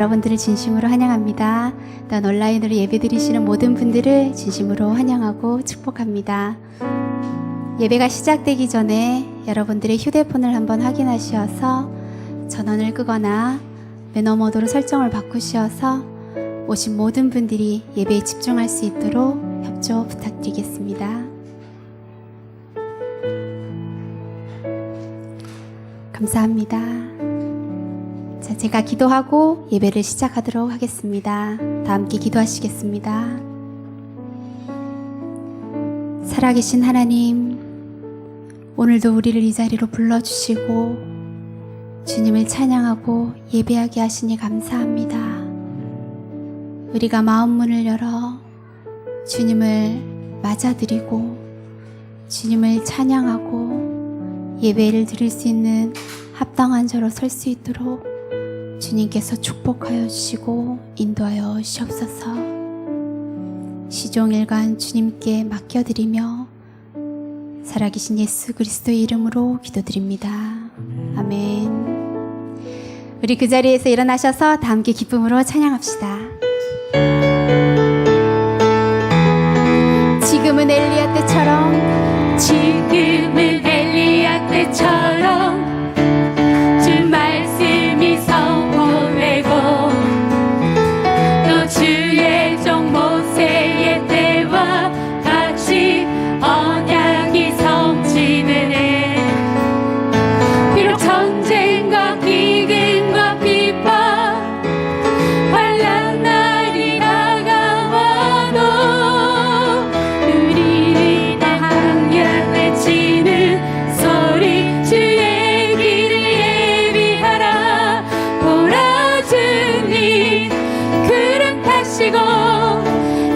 여러분들을 진심으로 환영합니다. 또한 온라인으로 예배드리시는 모든 분들을 진심으로 환영하고 축복합니다. 예배가 시작되기 전에 여러분들의 휴대폰을 한번 확인하셔서 전원을 끄거나 매너 모드로 설정을 바꾸셔서 오신 모든 분들이 예배에 집중할 수 있도록 협조 부탁드리겠습니다. 감사합니다. 자, 제가 기도하고 예배를 시작하도록 하겠습니다. 다 함께 기도하시겠습니다. 살아계신 하나님, 오늘도 우리를 이 자리로 불러주시고 주님을 찬양하고 예배하게 하시니 감사합니다. 우리가 마음 문을 열어 주님을 맞아드리고 주님을 찬양하고 예배를 드릴 수 있는 합당한 저로 설 수 있도록 주님께서 축복하여 주시고 인도하여 주시옵소서. 시종일관 주님께 맡겨드리며 살아계신 예수 그리스도의 이름으로 기도드립니다. 아멘. 우리 그 자리에서 일어나셔서 다 함께 기쁨으로 찬양합시다. 지금은 엘리야 때처럼, 지금은 엘리야 때처럼 주 말씀이 선포되고 또 주의 종 모세의 때와 같이 언약이 성취되네. 비록 전쟁과 기근과 비방 환난 날이 다가와도 우리는 항상 외치는 소리, 주의 길을 예비하라. 보라, 주님 구름 타시고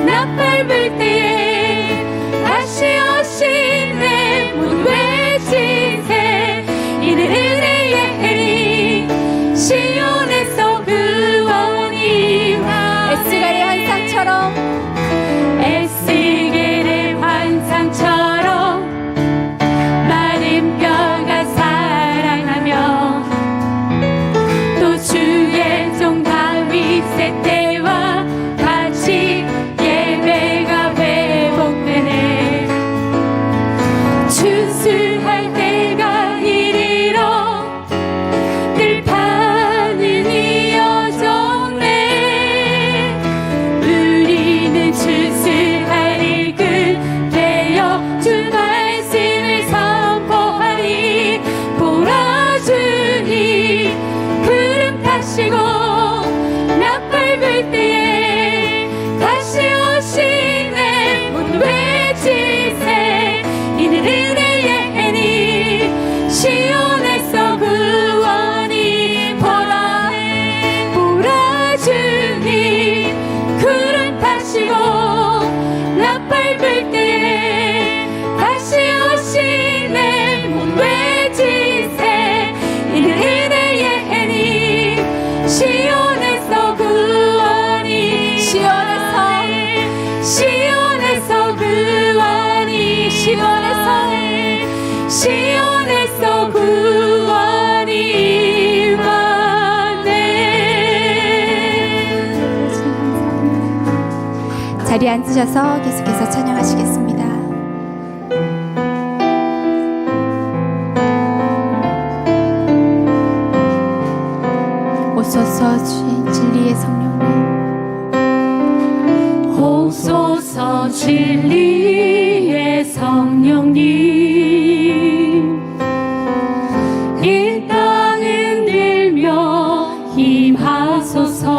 나팔 불 때에 다시 오시네. 문 외친 새 이는 은혜의 해리, 시온에서 구원이 와. 에스갈의 환상처럼, 에스겔의 환상처럼 마른 뼈가 사랑하며 또 주의 종 다윗의 때와 같이 예배가 회복되네. 추수할 때가 이리로 들판은 이어졌네. 우리는 추수할 일꾼 되어 주 말씀을 선포하리. 보라, 주님 구름 타시고 나팔 불 때에 다시 오시네. 문 외치세 이는 은혜의 해니, 시온에서 구원이. 보라, 보라, 주님 구름 타시고 나팔 불 때에 다시 오시네. 문 외치세 이는 은혜의 해니, 시온에서 구원이. 시온에서 구원이. 시온에서 구원이 많네. 자리에 앉으셔서 계속해서 찬양하시겠습니다. 오소서 주인 진리의 성령님, 오소서 진리의 성령님, 이 땅은 들며 힘하소서.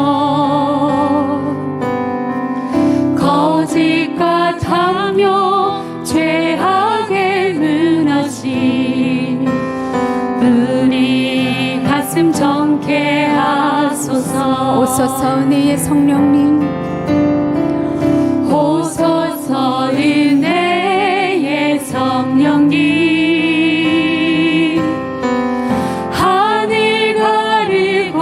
거짓 같으며 죄악에 무너진 우리 가슴 정케 하소서. 오소서 은혜의 성령님, 오소서 은혜의 성령님, 하늘 가르고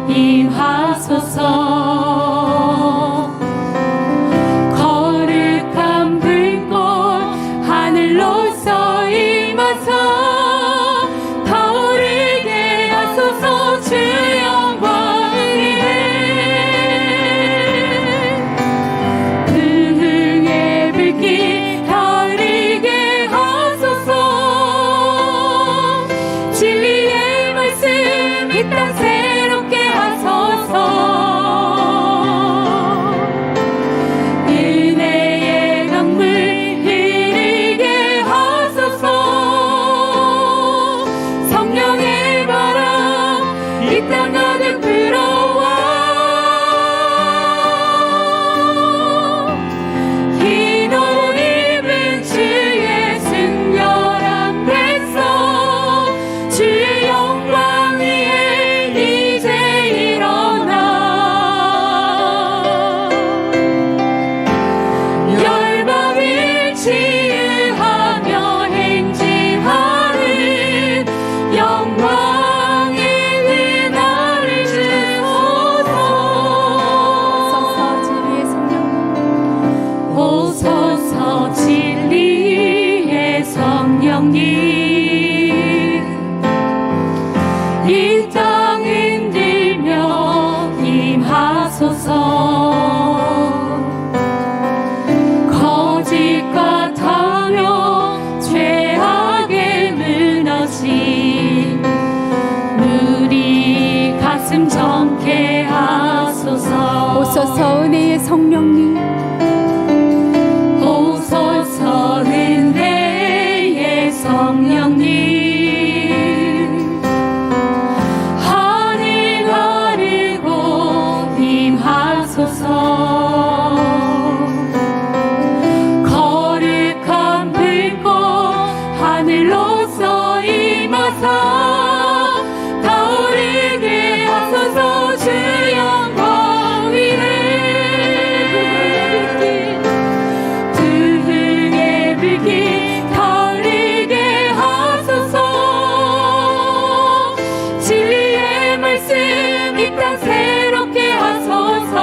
임하소서. 거룩한 불꽃 하늘로서 임하소. 타오르게 하소서. 주 영광을 오소서 은혜의 성령님, 오소서 은혜의 성령님 하늘 가르고 임하소서 거룩한 불꽃 하늘로서 임하사 타오르게 하소서 주 영광 위에 두 등의 불길 타오르게 하소서 진리의 말씀 이 땅 새롭게 하소서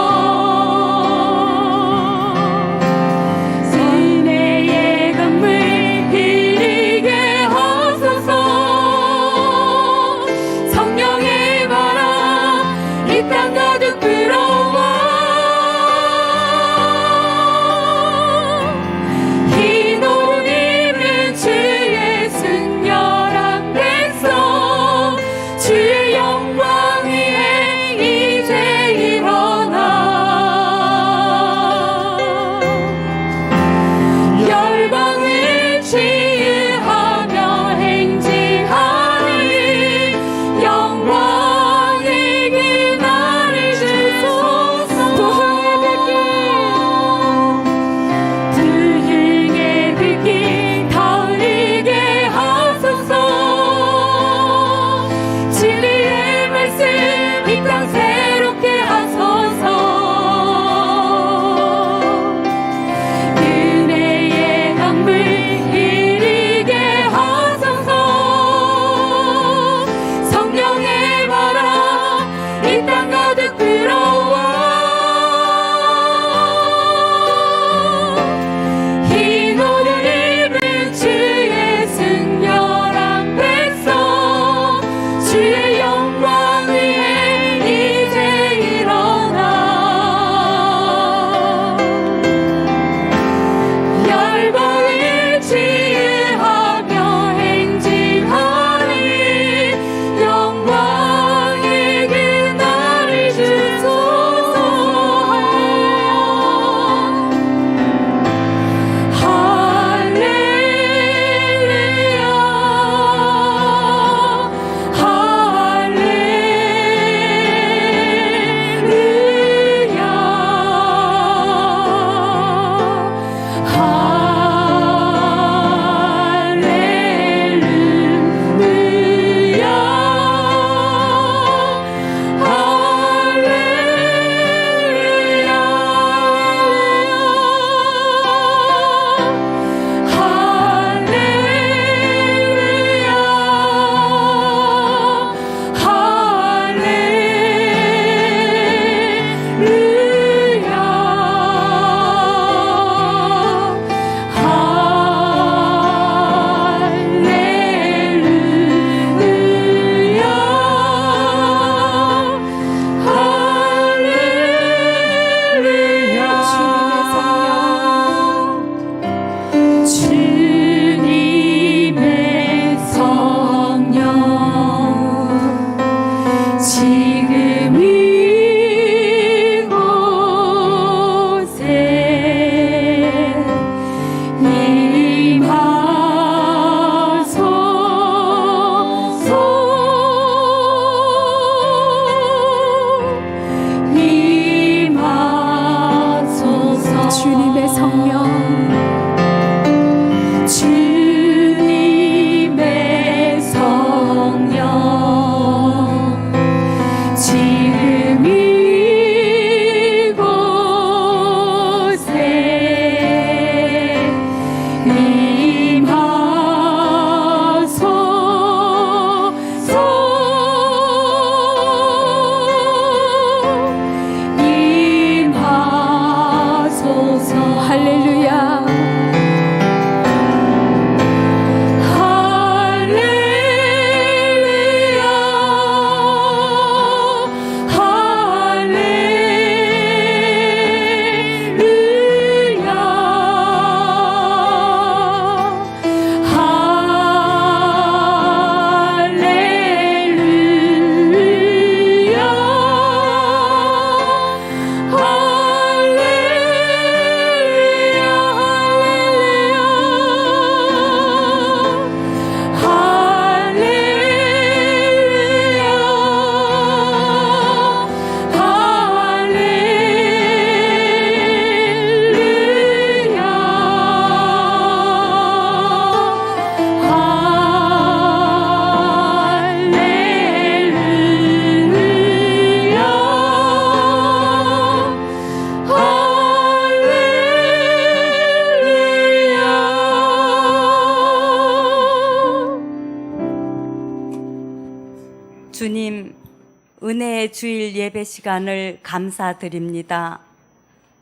은혜의 주일 예배 시간을 감사드립니다.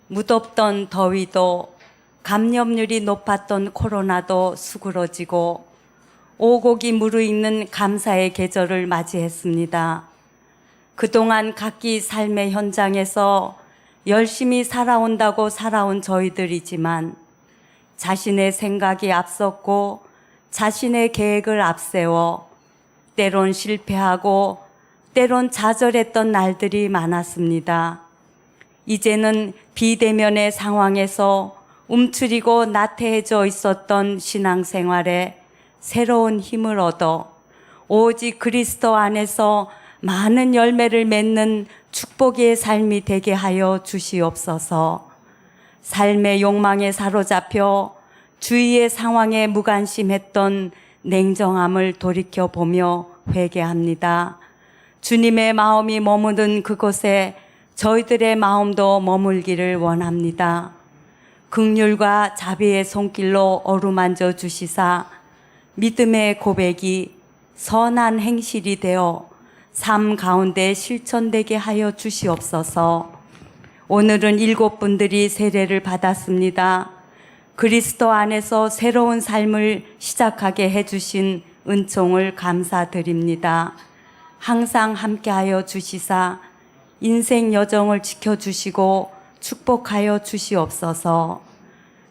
무덥던 더위도 감염률이 높았던 코로나도 수그러지고 오곡이 무르익는 감사의 계절을 맞이했습니다. 그동안 각기 삶의 현장에서 열심히 살아온다고 살아온 저희들이지만 자신의 생각이 앞섰고 자신의 계획을 앞세워 때론 실패하고 때론 좌절했던 날들이 많았습니다. 이제는 비대면의 상황에서 움츠리고 나태해져 있었던 신앙생활에 새로운 힘을 얻어 오직 그리스도 안에서 많은 열매를 맺는 축복의 삶이 되게 하여 주시옵소서. 삶의 욕망에 사로잡혀 주위의 상황에 무관심했던 냉정함을 돌이켜보며 회개합니다. 주님의 마음이 머무는 그곳에 저희들의 마음도 머물기를 원합니다. 긍휼과 자비의 손길로 어루만져 주시사 믿음의 고백이 선한 행실이 되어 삶 가운데 실천되게 하여 주시옵소서. 오늘은 7분들이 세례를 받았습니다. 그리스도 안에서 새로운 삶을 시작하게 해주신 은총을 감사드립니다. 항상 함께하여 주시사 인생 여정을 지켜주시고 축복하여 주시옵소서.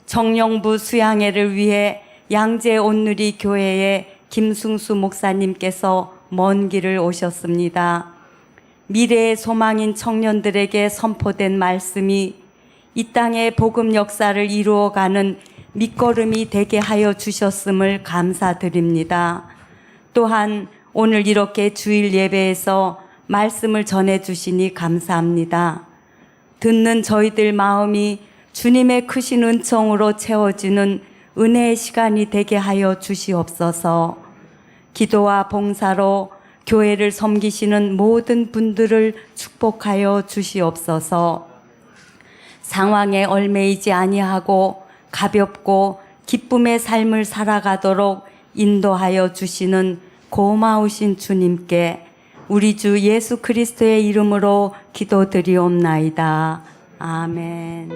청령부 수양회를 위해 양재 온누리 교회의 김승수 목사님께서 먼 길을 오셨습니다. 미래의 소망인 청년들에게 선포된 말씀이 이 땅의 복음 역사를 이루어가는 밑거름이 되게 하여 주셨음을 감사드립니다. 또한 오늘 이렇게 주일 예배에서 말씀을 전해 주시니 감사합니다. 듣는 저희들 마음이 주님의 크신 은총으로 채워지는 은혜의 시간이 되게 하여 주시옵소서. 기도와 봉사로 교회를 섬기시는 모든 분들을 축복하여 주시옵소서. 상황에 얽매이지 아니하고 가볍고 기쁨의 삶을 살아가도록 인도하여 주시는 고마우신 주님께 우리 주 예수 그리스도의 이름으로 기도드리옵나이다. 아멘.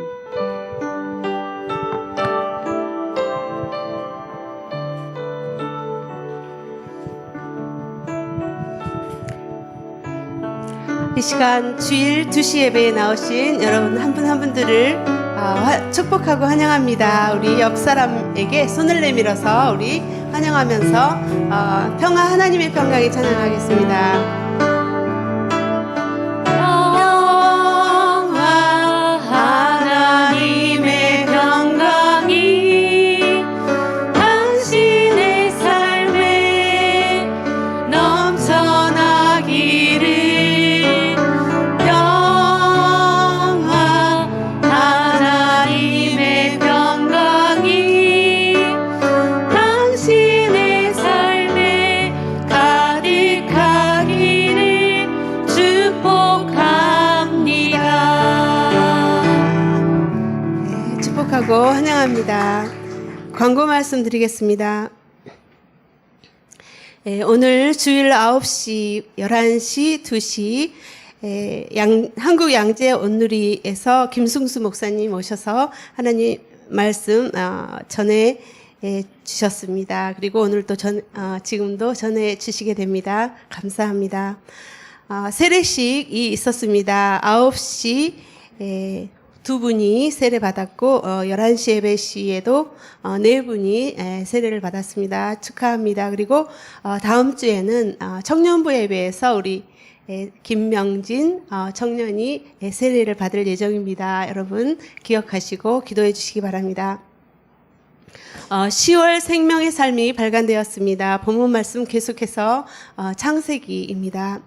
이 시간 주일 2시 예배에 나오신 여러분 한 분 한 분들을 축복하고 환영합니다. 우리 옆 사람에게 손을 내밀어서 우리 환영하면서 평화 하나님의 평강에 찬양하겠습니다. 평화 하나님의 평강이 당신의 삶에 넘쳐나기를. 평화 하나님의 평강이 당신의 삶에 가득하기를 축복합니다. 네, 축복하고 환영합니다. 광고 말씀 드리겠습니다. 오늘 주일 9시, 11시, 2시 한국 양재 온누리에서 김승수 목사님 오셔서 하나님 말씀 전해 주셨습니다. 그리고 오늘 또 지금도 전해 주시게 됩니다. 감사합니다. 세례식이 있었습니다. 9시 두 분이 세례 받았고 11시 예배 시에도 네 분이 세례를 받았습니다. 축하합니다. 그리고 다음 주에는 청년부 예배에서 우리 김명진 청년이 세례를 받을 예정입니다. 여러분 기억하시고 기도해 주시기 바랍니다. 10월 생명의 삶이 발간되었습니다. 본문 말씀 계속해서 창세기입니다.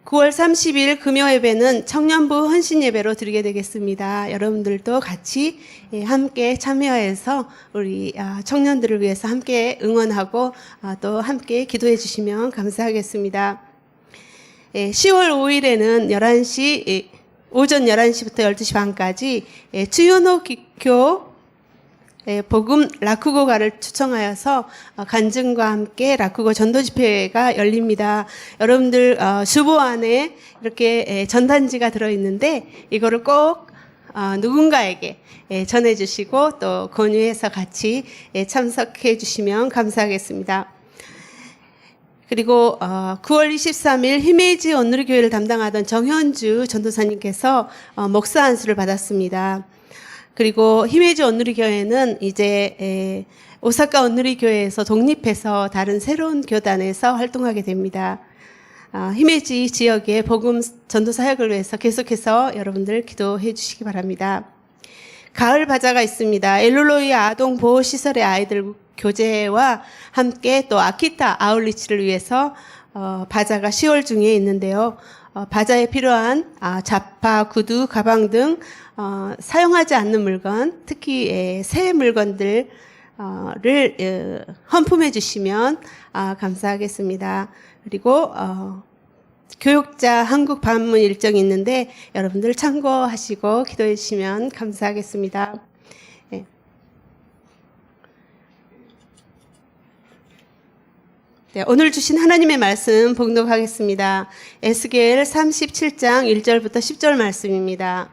9월 30일 금요 예배는 청년부 헌신 예배로 드리게 되겠습니다. 여러분들도 같이 함께 참여해서 우리 청년들을 위해서 함께 응원하고 또 함께 기도해 주시면 감사하겠습니다. 10월 5일에는 11시 오전 11시부터 12시 반까지 주윤호 기교 복음 라쿠고가를 초청하여서 간증과 함께 라쿠고 전도 집회가 열립니다. 여러분들 주보 안에 이렇게 전단지가 들어있는데 이거를 꼭 누군가에게 전해주시고 또 권유해서 같이 참석해 주시면 감사하겠습니다. 그리고 9월 23일 히메이지 온누리교회를 담당하던 정현주 전도사님께서 목사 안수를 받았습니다. 그리고 히메이지 온누리교회는 이제 오사카 온누리교회에서 독립해서 다른 새로운 교단에서 활동하게 됩니다. 히메이지 지역의 복음 전도 사역을 위해서 계속해서 여러분들 기도해 주시기 바랍니다. 가을 바자가 있습니다. 엘룰로이 아동 보호 시설의 아이들 교재와 함께 또 아키타 아울리치를 위해서 바자가 10월 중에 있는데요. 바자에 필요한 잡화, 구두, 가방 등 사용하지 않는 물건, 특히 새 물건들을 헌품해 주시면 감사하겠습니다. 그리고 교육자 한국 방문 일정이 있는데 여러분들 참고하시고 기도해 주시면 감사하겠습니다. 네, 오늘 주신 하나님의 말씀 봉독하겠습니다. 에스겔 37장 1절부터 10절 말씀입니다.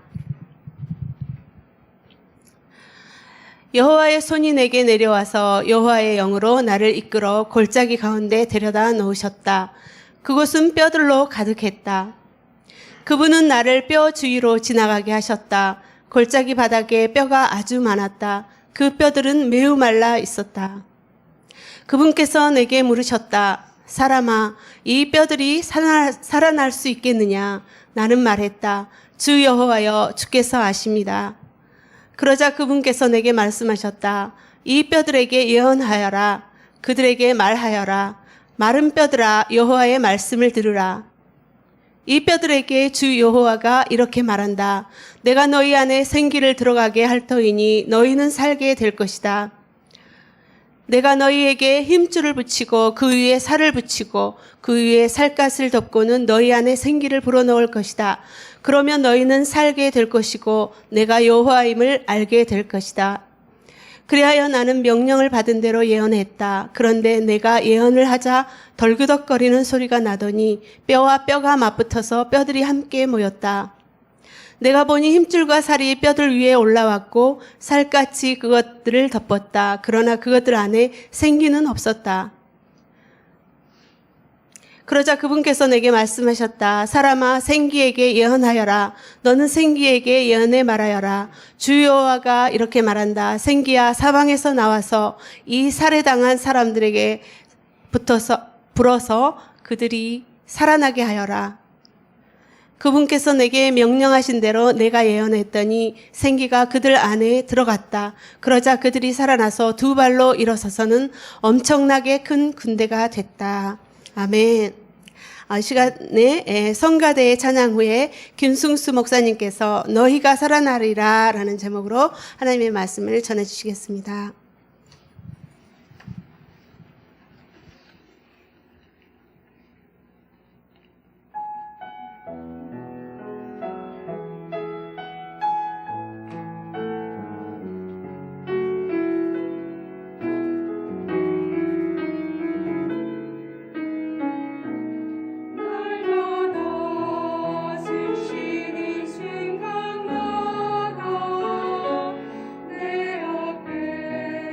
여호와의 손이 내게 내려와서 여호와의 영으로 나를 이끌어 골짜기 가운데 데려다 놓으셨다. 그곳은 뼈들로 가득했다. 그분은 나를 뼈 주위로 지나가게 하셨다. 골짜기 바닥에 뼈가 아주 많았다. 그 뼈들은 매우 말라 있었다. 그분께서 내게 물으셨다. 사람아, 이 뼈들이 살아날 수 있겠느냐? 나는 말했다. 주 여호와여, 주께서 아십니다. 그러자 그분께서 내게 말씀하셨다. 이 뼈들에게 예언하여라. 그들에게 말하여라. 마른 뼈들아, 여호와의 말씀을 들으라. 이 뼈들에게 주 여호와가 이렇게 말한다. 내가 너희 안에 생기를 들어가게 할 터이니 너희는 살게 될 것이다. 내가 너희에게 힘줄을 붙이고 그 위에 살을 붙이고 그 위에 살갗을 덮고는 너희 안에 생기를 불어넣을 것이다. 그러면 너희는 살게 될 것이고 내가 여호와임을 알게 될 것이다. 그리하여 나는 명령을 받은 대로 예언했다. 그런데 내가 예언을 하자 덜그덕거리는 소리가 나더니 뼈와 뼈가 맞붙어서 뼈들이 함께 모였다. 내가 보니 힘줄과 살이 뼈들 위에 올라왔고 살갗이 그것들을 덮었다. 그러나 그것들 안에 생기는 없었다. 그러자 그분께서 내게 말씀하셨다. 사람아, 생기에게 예언하여라. 너는 생기에게 예언해 말하여라. 주 여호와가 이렇게 말한다. 생기야, 사방에서 나와서 이 살해당한 사람들에게 불어서 그들이 살아나게 하여라. 그분께서 내게 명령하신 대로 내가 예언했더니 생기가 그들 안에 들어갔다. 그러자 그들이 살아나서 두 발로 일어서서는 엄청나게 큰 군대가 됐다. 아멘. 시간에 성가대의 찬양 후에 김승수 목사님께서 너희가 살아나리라 라는 제목으로 하나님의 말씀을 전해주시겠습니다. 내 앞에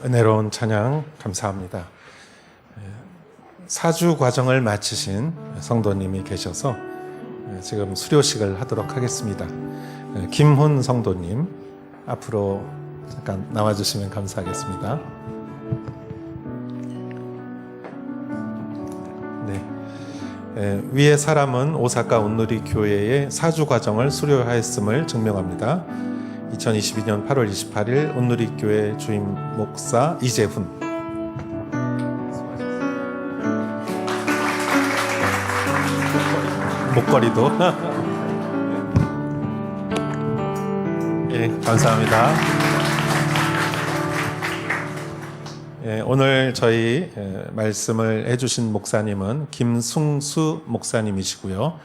은혜로운 찬양 감사합니다. 사주 과정을 마치신 성도님이 계셔서 지금 수료식을 하도록 하겠습니다. 김훈 성도님 앞으로 잠깐 나와주시면 감사하겠습니다. 네. 위의 사람은 오사카 온누리 교회의 사주 과정을 수료하였음을 증명합니다. 2022년 8월 28일 온누리 교회 주임 목사 이재훈. 목걸이도. 예, 감사합니다. 예, 오늘 저희 말씀을 해주신 목사님은 김승수 목사님이시고요.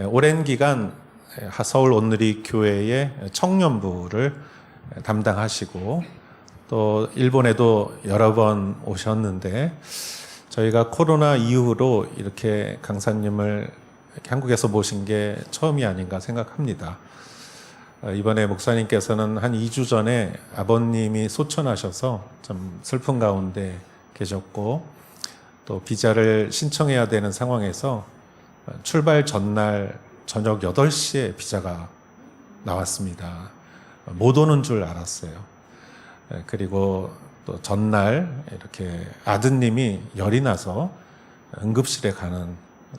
오랜 기간 서울 온누리 교회의 청년부를 담당하시고 또 일본에도 여러 번 오셨는데 저희가 코로나 이후로 이렇게 강사님을 이렇게 한국에서 모신 게 처음이 아닌가 생각합니다. 이번에 목사님께서는 한 2주 전에 아버님이 소천하셔서 좀 슬픈 가운데 계셨고 또 비자를 신청해야 되는 상황에서 출발 전날 저녁 8시에 비자가 나왔습니다. 못 오는 줄 알았어요. 그리고 또 전날 이렇게 아드님이 열이 나서 응급실에 가는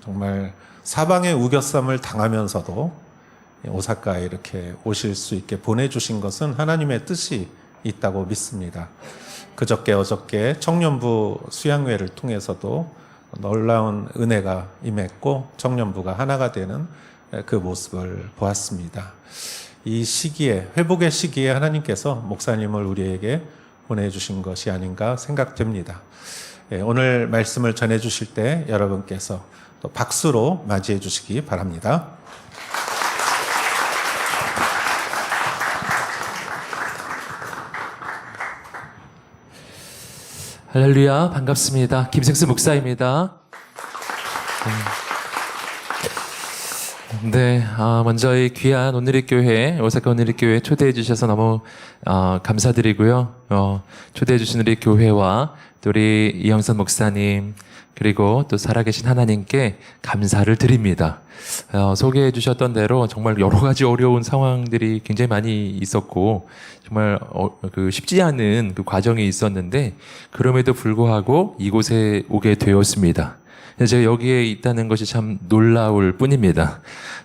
정말 사방의 우겨쌈을 당하면서도 오사카에 이렇게 오실 수 있게 보내주신 것은 하나님의 뜻이 있다고 믿습니다. 그저께 어저께 청년부 수양회를 통해서도 놀라운 은혜가 임했고 청년부가 하나가 되는 그 모습을 보았습니다. 이 시기에, 회복의 시기에 하나님께서 목사님을 우리에게 보내주신 것이 아닌가 생각됩니다. 오늘 말씀을 전해주실 때 여러분께서 또 박수로 맞이해 주시기 바랍니다. 할렐루야, 반갑습니다. 김승수 목사입니다. 네, 먼저 이 귀한 온누리교회, 오사카 온누리교회 초대해 주셔서 너무 감사드리고요. 초대해 주신 우리 교회와 또 우리 이영선 목사님 그리고 또 살아계신 하나님께 감사를 드립니다. 소개해 주셨던 대로 정말 여러 가지 어려운 상황들이 굉장히 많이 있었고 정말 쉽지 않은 그 과정이 있었는데 그럼에도 불구하고 이곳에 오게 되었습니다. 제가 여기에 있다는 것이 참 놀라울 뿐입니다.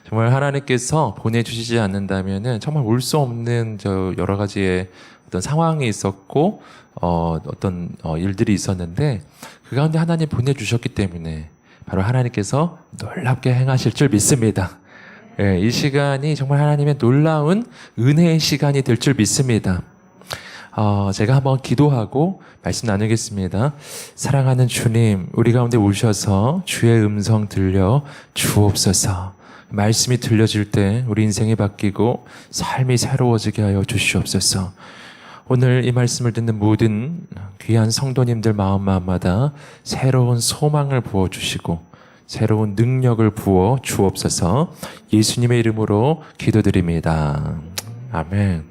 정말 하나님께서 보내주시지 않는다면은 정말 올 수 없는 여러 가지의 어떤 상황이 있었고 어떤 일들이 있었는데 그 가운데 하나님 보내주셨기 때문에 바로 하나님께서 놀랍게 행하실 줄 믿습니다. 예, 이 시간이 정말 하나님의 놀라운 은혜의 시간이 될 줄 믿습니다. 제가 한번 기도하고 말씀 나누겠습니다. 사랑하는 주님, 우리 가운데 오셔서 주의 음성 들려 주옵소서. 말씀이 들려질 때 우리 인생이 바뀌고 삶이 새로워지게 하여 주시옵소서. 오늘 이 말씀을 듣는 모든 귀한 성도님들 마음마다 새로운 소망을 부어주시고 새로운 능력을 부어 주옵소서. 예수님의 이름으로 기도드립니다. 아멘.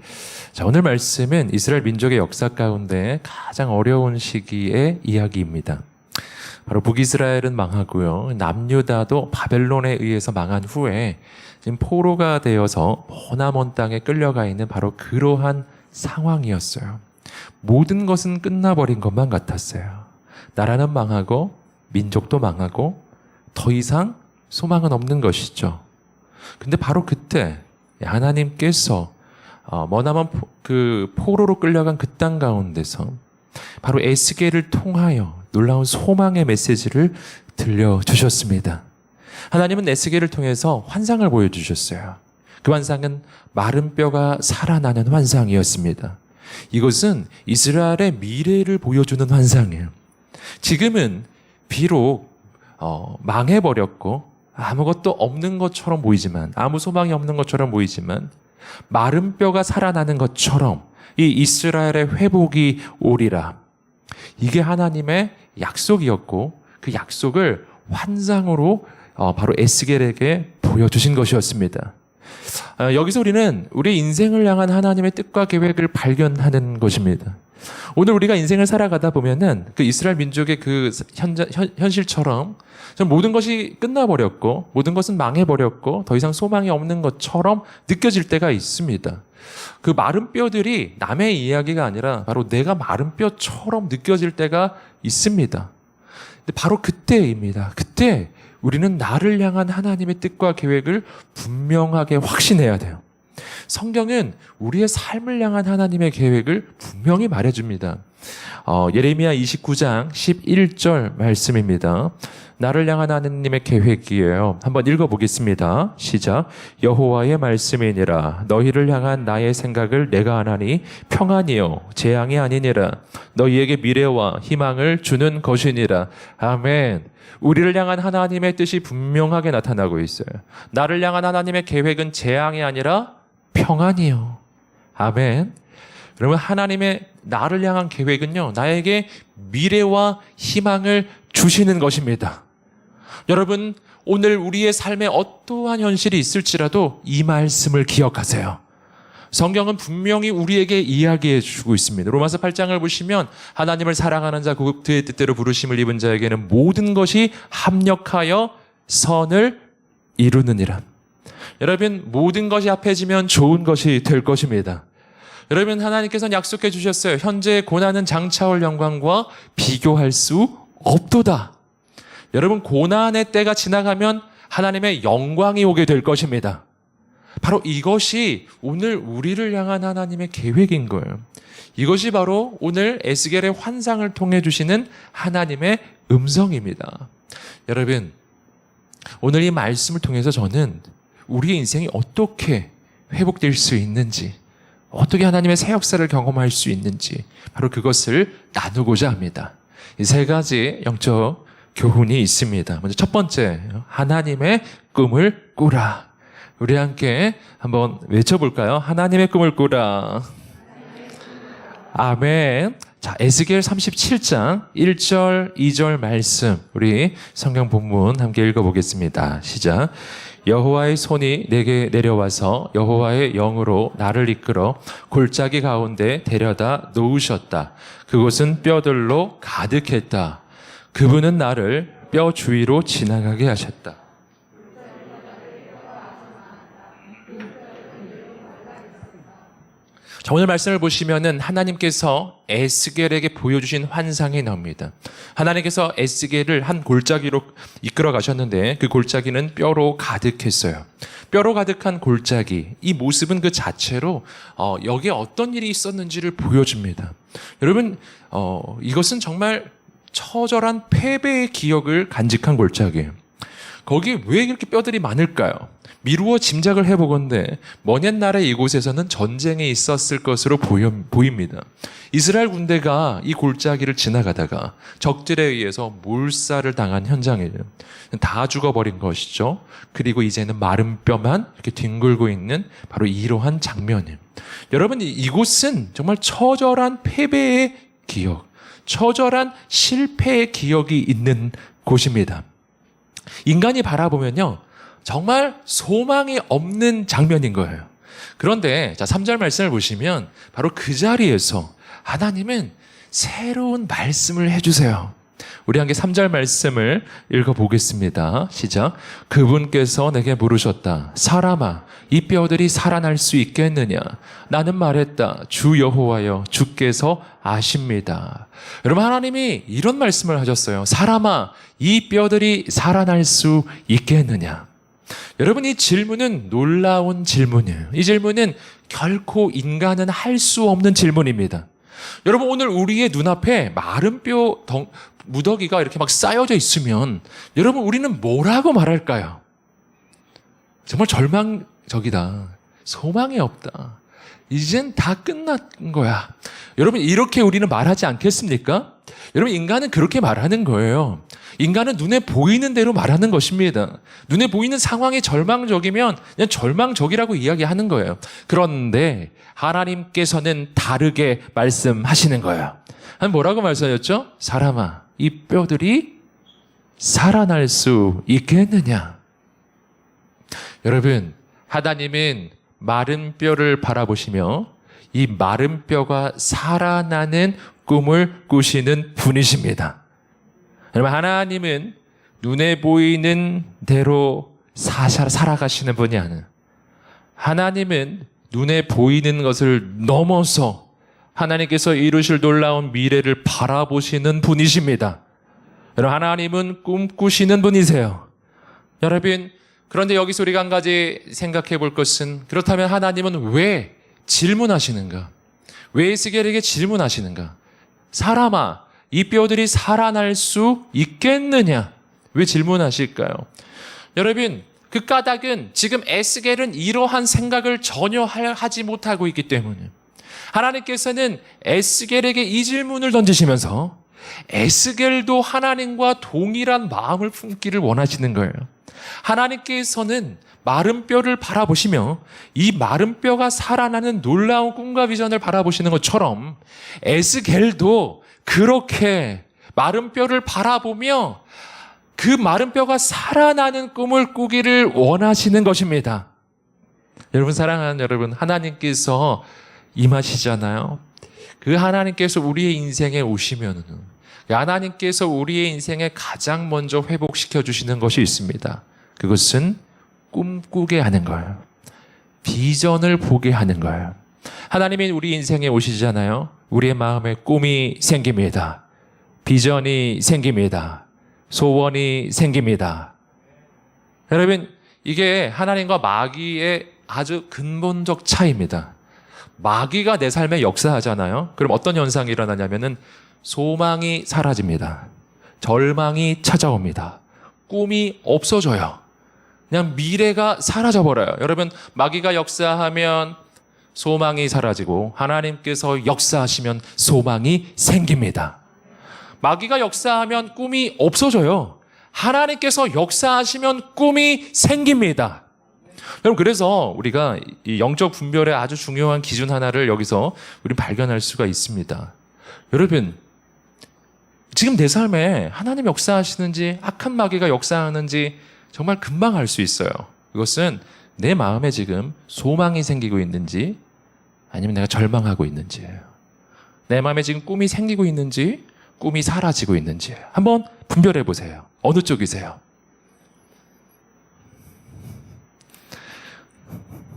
자, 오늘 말씀은 이스라엘 민족의 역사 가운데 가장 어려운 시기의 이야기입니다. 바로 북이스라엘은 망하고요. 남유다도 바벨론에 의해서 망한 후에 지금 포로가 되어서 머나먼 땅에 끌려가 있는 바로 그러한 상황이었어요. 모든 것은 끝나버린 것만 같았어요. 나라는 망하고 민족도 망하고 더 이상 소망은 없는 것이죠. 근데 바로 그때 하나님께서 머나먼 그 포로로 끌려간 그 땅 가운데서 바로 에스겔을 통하여 놀라운 소망의 메시지를 들려주셨습니다. 하나님은 에스겔을 통해서 환상을 보여주셨어요. 그 환상은 마른 뼈가 살아나는 환상이었습니다. 이것은 이스라엘의 미래를 보여주는 환상이에요. 지금은 비록 망해버렸고 아무것도 없는 것처럼 보이지만, 아무 소망이 없는 것처럼 보이지만 마른 뼈가 살아나는 것처럼 이 이스라엘의 회복이 오리라. 이게 하나님의 약속이었고 그 약속을 환상으로 바로 에스겔에게 보여주신 것이었습니다. 여기서 우리는 우리 인생을 향한 하나님의 뜻과 계획을 발견하는 것입니다. 오늘 우리가 인생을 살아가다 보면은 그 이스라엘 민족의 그 현실처럼 모든 것이 끝나버렸고 모든 것은 망해버렸고 더 이상 소망이 없는 것처럼 느껴질 때가 있습니다. 그 마른 뼈들이 남의 이야기가 아니라 바로 내가 마른 뼈처럼 느껴질 때가 있습니다. 근데 바로 그때입니다. 그때 우리는 나를 향한 하나님의 뜻과 계획을 분명하게 확신해야 돼요. 성경은 우리의 삶을 향한 하나님의 계획을 분명히 말해줍니다. 예레미야 29장 11절 말씀입니다. 나를 향한 하나님의 계획이에요. 한번 읽어보겠습니다. 시작. 여호와의 말씀이니라. 너희를 향한 나의 생각을 내가 하나니 평안이요 재앙이 아니니라. 너희에게 미래와 희망을 주는 것이니라. 아멘. 우리를 향한 하나님의 뜻이 분명하게 나타나고 있어요. 나를 향한 하나님의 계획은 재앙이 아니라 평안이요. 아멘. 그러면 하나님의 나를 향한 계획은요, 나에게 미래와 희망을 주시는 것입니다. 여러분, 오늘 우리의 삶에 어떠한 현실이 있을지라도 이 말씀을 기억하세요. 성경은 분명히 우리에게 이야기해 주고 있습니다. 로마서 8장을 보시면 하나님을 사랑하는 자, 그의 뜻대로 부르심을 입은 자에게는 모든 것이 합력하여 선을 이루느니라. 여러분, 모든 것이 합해지면 좋은 것이 될 것입니다. 여러분, 하나님께서는 약속해 주셨어요. 현재의 고난은 장차올 영광과 비교할 수 없도다. 여러분, 고난의 때가 지나가면 하나님의 영광이 오게 될 것입니다. 바로 이것이 오늘 우리를 향한 하나님의 계획인 거예요. 이것이 바로 오늘 에스겔의 환상을 통해 주시는 하나님의 음성입니다. 여러분, 오늘 이 말씀을 통해서 저는 우리의 인생이 어떻게 회복될 수 있는지, 어떻게 하나님의 새 역사를 경험할 수 있는지 바로 그것을 나누고자 합니다. 이 세 가지 영적 교훈이 있습니다. 먼저 첫 번째, 하나님의 꿈을 꾸라. 우리 함께 한번 외쳐볼까요? 하나님의 꿈을 꾸라. 아멘. 자, 에스겔 37장 1절, 2절 말씀 우리 성경 본문 함께 읽어보겠습니다. 시작. 여호와의 손이 내게 내려와서 여호와의 영으로 나를 이끌어 골짜기 가운데 데려다 놓으셨다. 그곳은 뼈들로 가득했다. 그분은 나를 뼈 주위로 지나가게 하셨다. 자, 오늘 말씀을 보시면은 하나님께서 에스겔에게 보여주신 환상이 나옵니다. 하나님께서 에스겔을 한 골짜기로 이끌어 가셨는데 그 골짜기는 뼈로 가득했어요. 뼈로 가득한 골짜기, 이 모습은 그 자체로 여기에 어떤 일이 있었는지를 보여줍니다. 여러분, 이것은 정말 처절한 패배의 기억을 간직한 골짜기예요. 거기에 왜 이렇게 뼈들이 많을까요? 미루어 짐작을 해보건대 먼 옛날에 이곳에서는 전쟁이 있었을 것으로 보입니다. 이스라엘 군대가 이 골짜기를 지나가다가 적들에 의해서 몰살을 당한 현장이에요. 다 죽어버린 것이죠. 그리고 이제는 마른 뼈만 이렇게 뒹굴고 있는 바로 이러한 장면이에요. 여러분, 이곳은 정말 처절한 패배의 기억, 처절한 실패의 기억이 있는 곳입니다. 인간이 바라보면요, 정말 소망이 없는 장면인 거예요. 그런데 자, 3절 말씀을 보시면 바로 그 자리에서 하나님은 새로운 말씀을 해주세요. 우리 함께 3절 말씀을 읽어보겠습니다. 시작. 그분께서 내게 물으셨다. 사람아, 이 뼈들이 살아날 수 있겠느냐? 나는 말했다. 주 여호와여, 주께서 아십니다. 여러분, 하나님이 이런 말씀을 하셨어요. 사람아, 이 뼈들이 살아날 수 있겠느냐? 여러분, 이 질문은 놀라운 질문이에요. 이 질문은 결코 인간은 할 수 없는 질문입니다. 여러분, 오늘 우리의 눈앞에 마른 뼈 무더기가 이렇게 막 쌓여져 있으면 여러분, 우리는 뭐라고 말할까요? 정말 절망적이다. 소망이 없다. 이젠 다 끝난 거야. 여러분, 이렇게 우리는 말하지 않겠습니까? 여러분, 인간은 그렇게 말하는 거예요. 인간은 눈에 보이는 대로 말하는 것입니다. 눈에 보이는 상황이 절망적이면 그냥 절망적이라고 이야기하는 거예요. 그런데 하나님께서는 다르게 말씀하시는 거예요. 뭐라고 말씀하셨죠? 사람아, 이 뼈들이 살아날 수 있겠느냐? 여러분, 하나님은 마른 뼈를 바라보시며 이 마른 뼈가 살아나는 꿈을 꾸시는 분이십니다. 여러분, 하나님은 눈에 보이는 대로 살아가시는 분이 아니에요. 하나님은 눈에 보이는 것을 넘어서 하나님께서 이루실 놀라운 미래를 바라보시는 분이십니다. 여러분, 하나님은 꿈꾸시는 분이세요. 여러분, 그런데 여기서 우리가 한 가지 생각해 볼 것은, 그렇다면 하나님은 왜 질문하시는가? 왜 에스겔에게 질문하시는가? 사람아, 이 뼈들이 살아날 수 있겠느냐? 왜 질문하실까요? 여러분, 그 까닭은 지금 에스겔은 이러한 생각을 전혀 하지 못하고 있기 때문에 하나님께서는 에스겔에게 이 질문을 던지시면서 에스겔도 하나님과 동일한 마음을 품기를 원하시는 거예요. 하나님께서는 마른 뼈를 바라보시며 이 마른 뼈가 살아나는 놀라운 꿈과 비전을 바라보시는 것처럼 에스겔도 그렇게 마른 뼈를 바라보며 그 마른 뼈가 살아나는 꿈을 꾸기를 원하시는 것입니다. 여러분, 사랑하는 여러분, 하나님께서 임하시잖아요. 그 하나님께서 우리의 인생에 오시면은 하나님께서 우리의 인생에 가장 먼저 회복시켜 주시는 것이 있습니다. 그것은 꿈꾸게 하는 거예요. 비전을 보게 하는 거예요. 하나님이 우리 인생에 오시잖아요. 우리의 마음에 꿈이 생깁니다. 비전이 생깁니다. 소원이 생깁니다. 여러분, 이게 하나님과 마귀의 아주 근본적 차이입니다. 마귀가 내 삶에 역사하잖아요. 그럼 어떤 현상이 일어나냐면은 소망이 사라집니다. 절망이 찾아옵니다. 꿈이 없어져요. 그냥 미래가 사라져버려요. 여러분, 마귀가 역사하면 소망이 사라지고 하나님께서 역사하시면 소망이 생깁니다. 마귀가 역사하면 꿈이 없어져요. 하나님께서 역사하시면 꿈이 생깁니다. 여러분, 그래서 우리가 이 영적 분별의 아주 중요한 기준 하나를 여기서 우리 발견할 수가 있습니다. 여러분, 지금 내 삶에 하나님 역사하시는지 악한 마귀가 역사하는지 정말 금방 알 수 있어요. 그것은 내 마음에 지금 소망이 생기고 있는지 아니면 내가 절망하고 있는지예요. 내 마음에 지금 꿈이 생기고 있는지 꿈이 사라지고 있는지 한번 분별해 보세요. 어느 쪽이세요?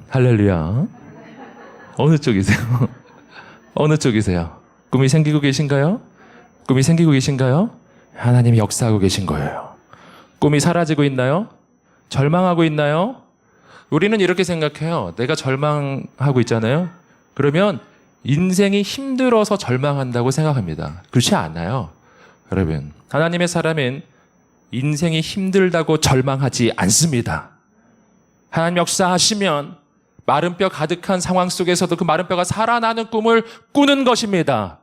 할렐루야. 어느 쪽이세요? 어느 쪽이세요? 꿈이 생기고 계신가요? 꿈이 생기고 계신가요? 하나님이 역사하고 계신 거예요. 꿈이 사라지고 있나요? 절망하고 있나요? 우리는 이렇게 생각해요. 내가 절망하고 있잖아요. 그러면 인생이 힘들어서 절망한다고 생각합니다. 그렇지 않아요. 여러분, 하나님의 사람은 인생이 힘들다고 절망하지 않습니다. 하나님 역사하시면 마른 뼈 가득한 상황 속에서도 그 마른 뼈가 살아나는 꿈을 꾸는 것입니다.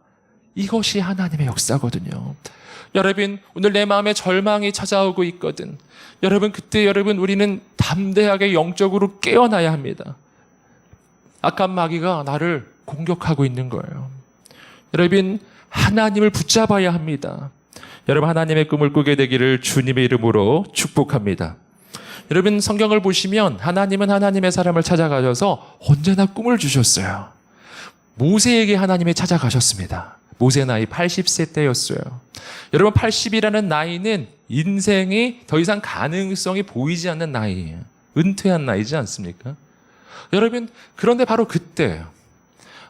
이것이 하나님의 역사거든요. 여러분, 오늘 내 마음에 절망이 찾아오고 있거든. 여러분, 그때 우리는 담대하게 영적으로 깨어나야 합니다. 악한 마귀가 나를 공격하고 있는 거예요. 여러분, 하나님을 붙잡아야 합니다. 여러분, 하나님의 꿈을 꾸게 되기를 주님의 이름으로 축복합니다. 여러분, 성경을 보시면 하나님은 하나님의 사람을 찾아가셔서 언제나 꿈을 주셨어요. 모세에게 하나님이 찾아가셨습니다. 모세 나이 80세 때였어요. 여러분, 80이라는 나이는 인생이 더 이상 가능성이 보이지 않는 나이예요. 은퇴한 나이지 않습니까? 여러분, 그런데 바로 그때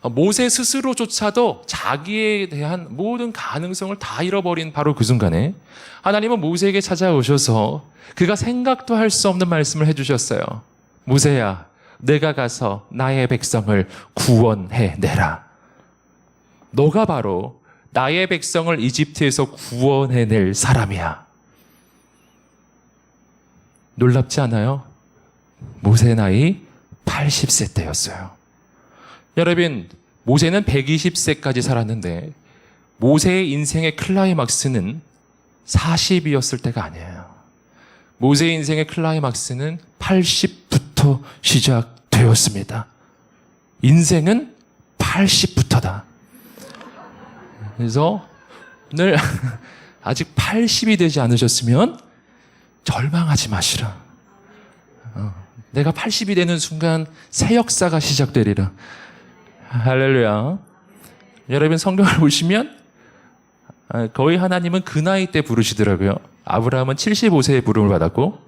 모세 스스로조차도 자기에 대한 모든 가능성을 다 잃어버린 바로 그 순간에 하나님은 모세에게 찾아오셔서 그가 생각도 할 수 없는 말씀을 해주셨어요. 모세야, 내가 가서 나의 백성을 구원해내라. 너가 바로 나의 백성을 이집트에서 구원해낼 사람이야. 놀랍지 않아요? 모세 나이 80세 때였어요. 여러분, 모세는 120세까지 살았는데 모세의 인생의 클라이막스는 40이었을 때가 아니에요. 모세의 인생의 클라이막스는 80부터 시작되었습니다. 인생은 80부터다. 그래서 오늘 아직 80이 되지 않으셨으면 절망하지 마시라. 내가 80이 되는 순간 새 역사가 시작되리라. 할렐루야. 여러분 성경을 보시면 거의 하나님은 그 나이 때 부르시더라고요. 아브라함은 75세에 부름을 받았고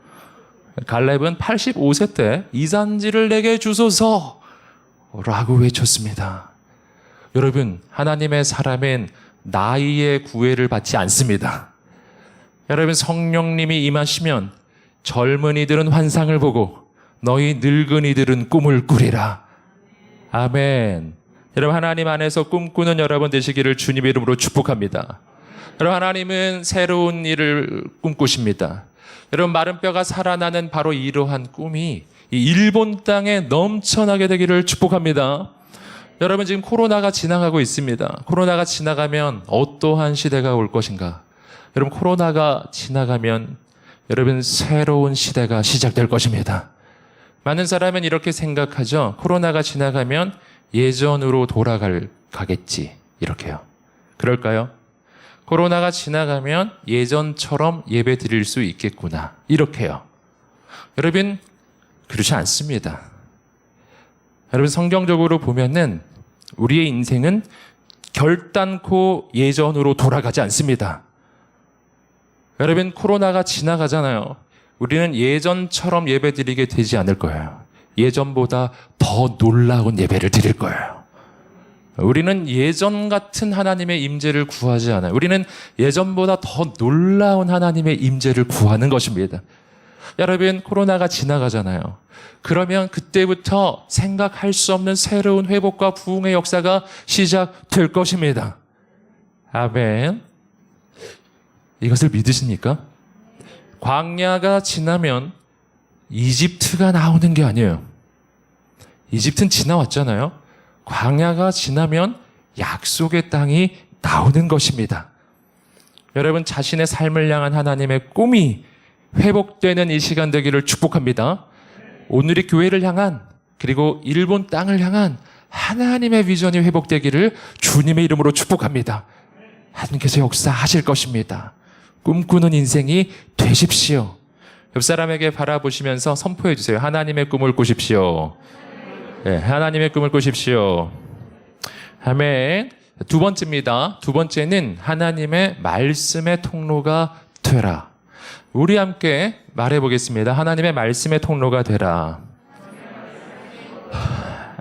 갈렙은 85세 때 이산지를 내게 주소서 라고 외쳤습니다. 여러분, 하나님의 사람은 나이의 구애를 받지 않습니다. 여러분, 성령님이 임하시면 젊은이들은 환상을 보고 너희 늙은이들은 꿈을 꾸리라. 아멘. 여러분, 하나님 안에서 꿈꾸는 여러분 되시기를 주님의 이름으로 축복합니다. 여러분, 하나님은 새로운 일을 꿈꾸십니다. 여러분, 마른 뼈가 살아나는 바로 이러한 꿈이 이 일본 땅에 넘쳐나게 되기를 축복합니다. 여러분, 지금 코로나가 지나가고 있습니다. 코로나가 지나가면 어떠한 시대가 올 것인가? 여러분, 코로나가 지나가면 여러분 새로운 시대가 시작될 것입니다. 많은 사람은 이렇게 생각하죠. 코로나가 지나가면 예전으로 가겠지. 이렇게요. 그럴까요? 코로나가 지나가면 예전처럼 예배 드릴 수 있겠구나. 이렇게요. 여러분, 그렇지 않습니다. 여러분, 성경적으로 보면은 우리의 인생은 결단코 예전으로 돌아가지 않습니다. 여러분, 코로나가 지나가잖아요. 우리는 예전처럼 예배 드리게 되지 않을 거예요. 예전보다 더 놀라운 예배를 드릴 거예요. 우리는 예전 같은 하나님의 임재를 구하지 않아요. 우리는 예전보다 더 놀라운 하나님의 임재를 구하는 것입니다. 여러분, 코로나가 지나가잖아요. 그러면 그때부터 생각할 수 없는 새로운 회복과 부흥의 역사가 시작될 것입니다. 아멘. 이것을 믿으십니까? 광야가 지나면 이집트가 나오는 게 아니에요. 이집트는 지나왔잖아요. 광야가 지나면 약속의 땅이 나오는 것입니다. 여러분, 자신의 삶을 향한 하나님의 꿈이 회복되는 이 시간 되기를 축복합니다. 오늘의 교회를 향한, 그리고 일본 땅을 향한 하나님의 비전이 회복되기를 주님의 이름으로 축복합니다. 하나님께서 역사하실 것입니다. 꿈꾸는 인생이 되십시오. 옆 사람에게 바라보시면서 선포해 주세요. 하나님의 꿈을 꾸십시오. 네, 하나님의 꿈을 꾸십시오. 아멘. 두 번째입니다. 두 번째는 하나님의 말씀의 통로가 되라. 우리 함께 말해보겠습니다. 하나님의 말씀의 통로가 되라.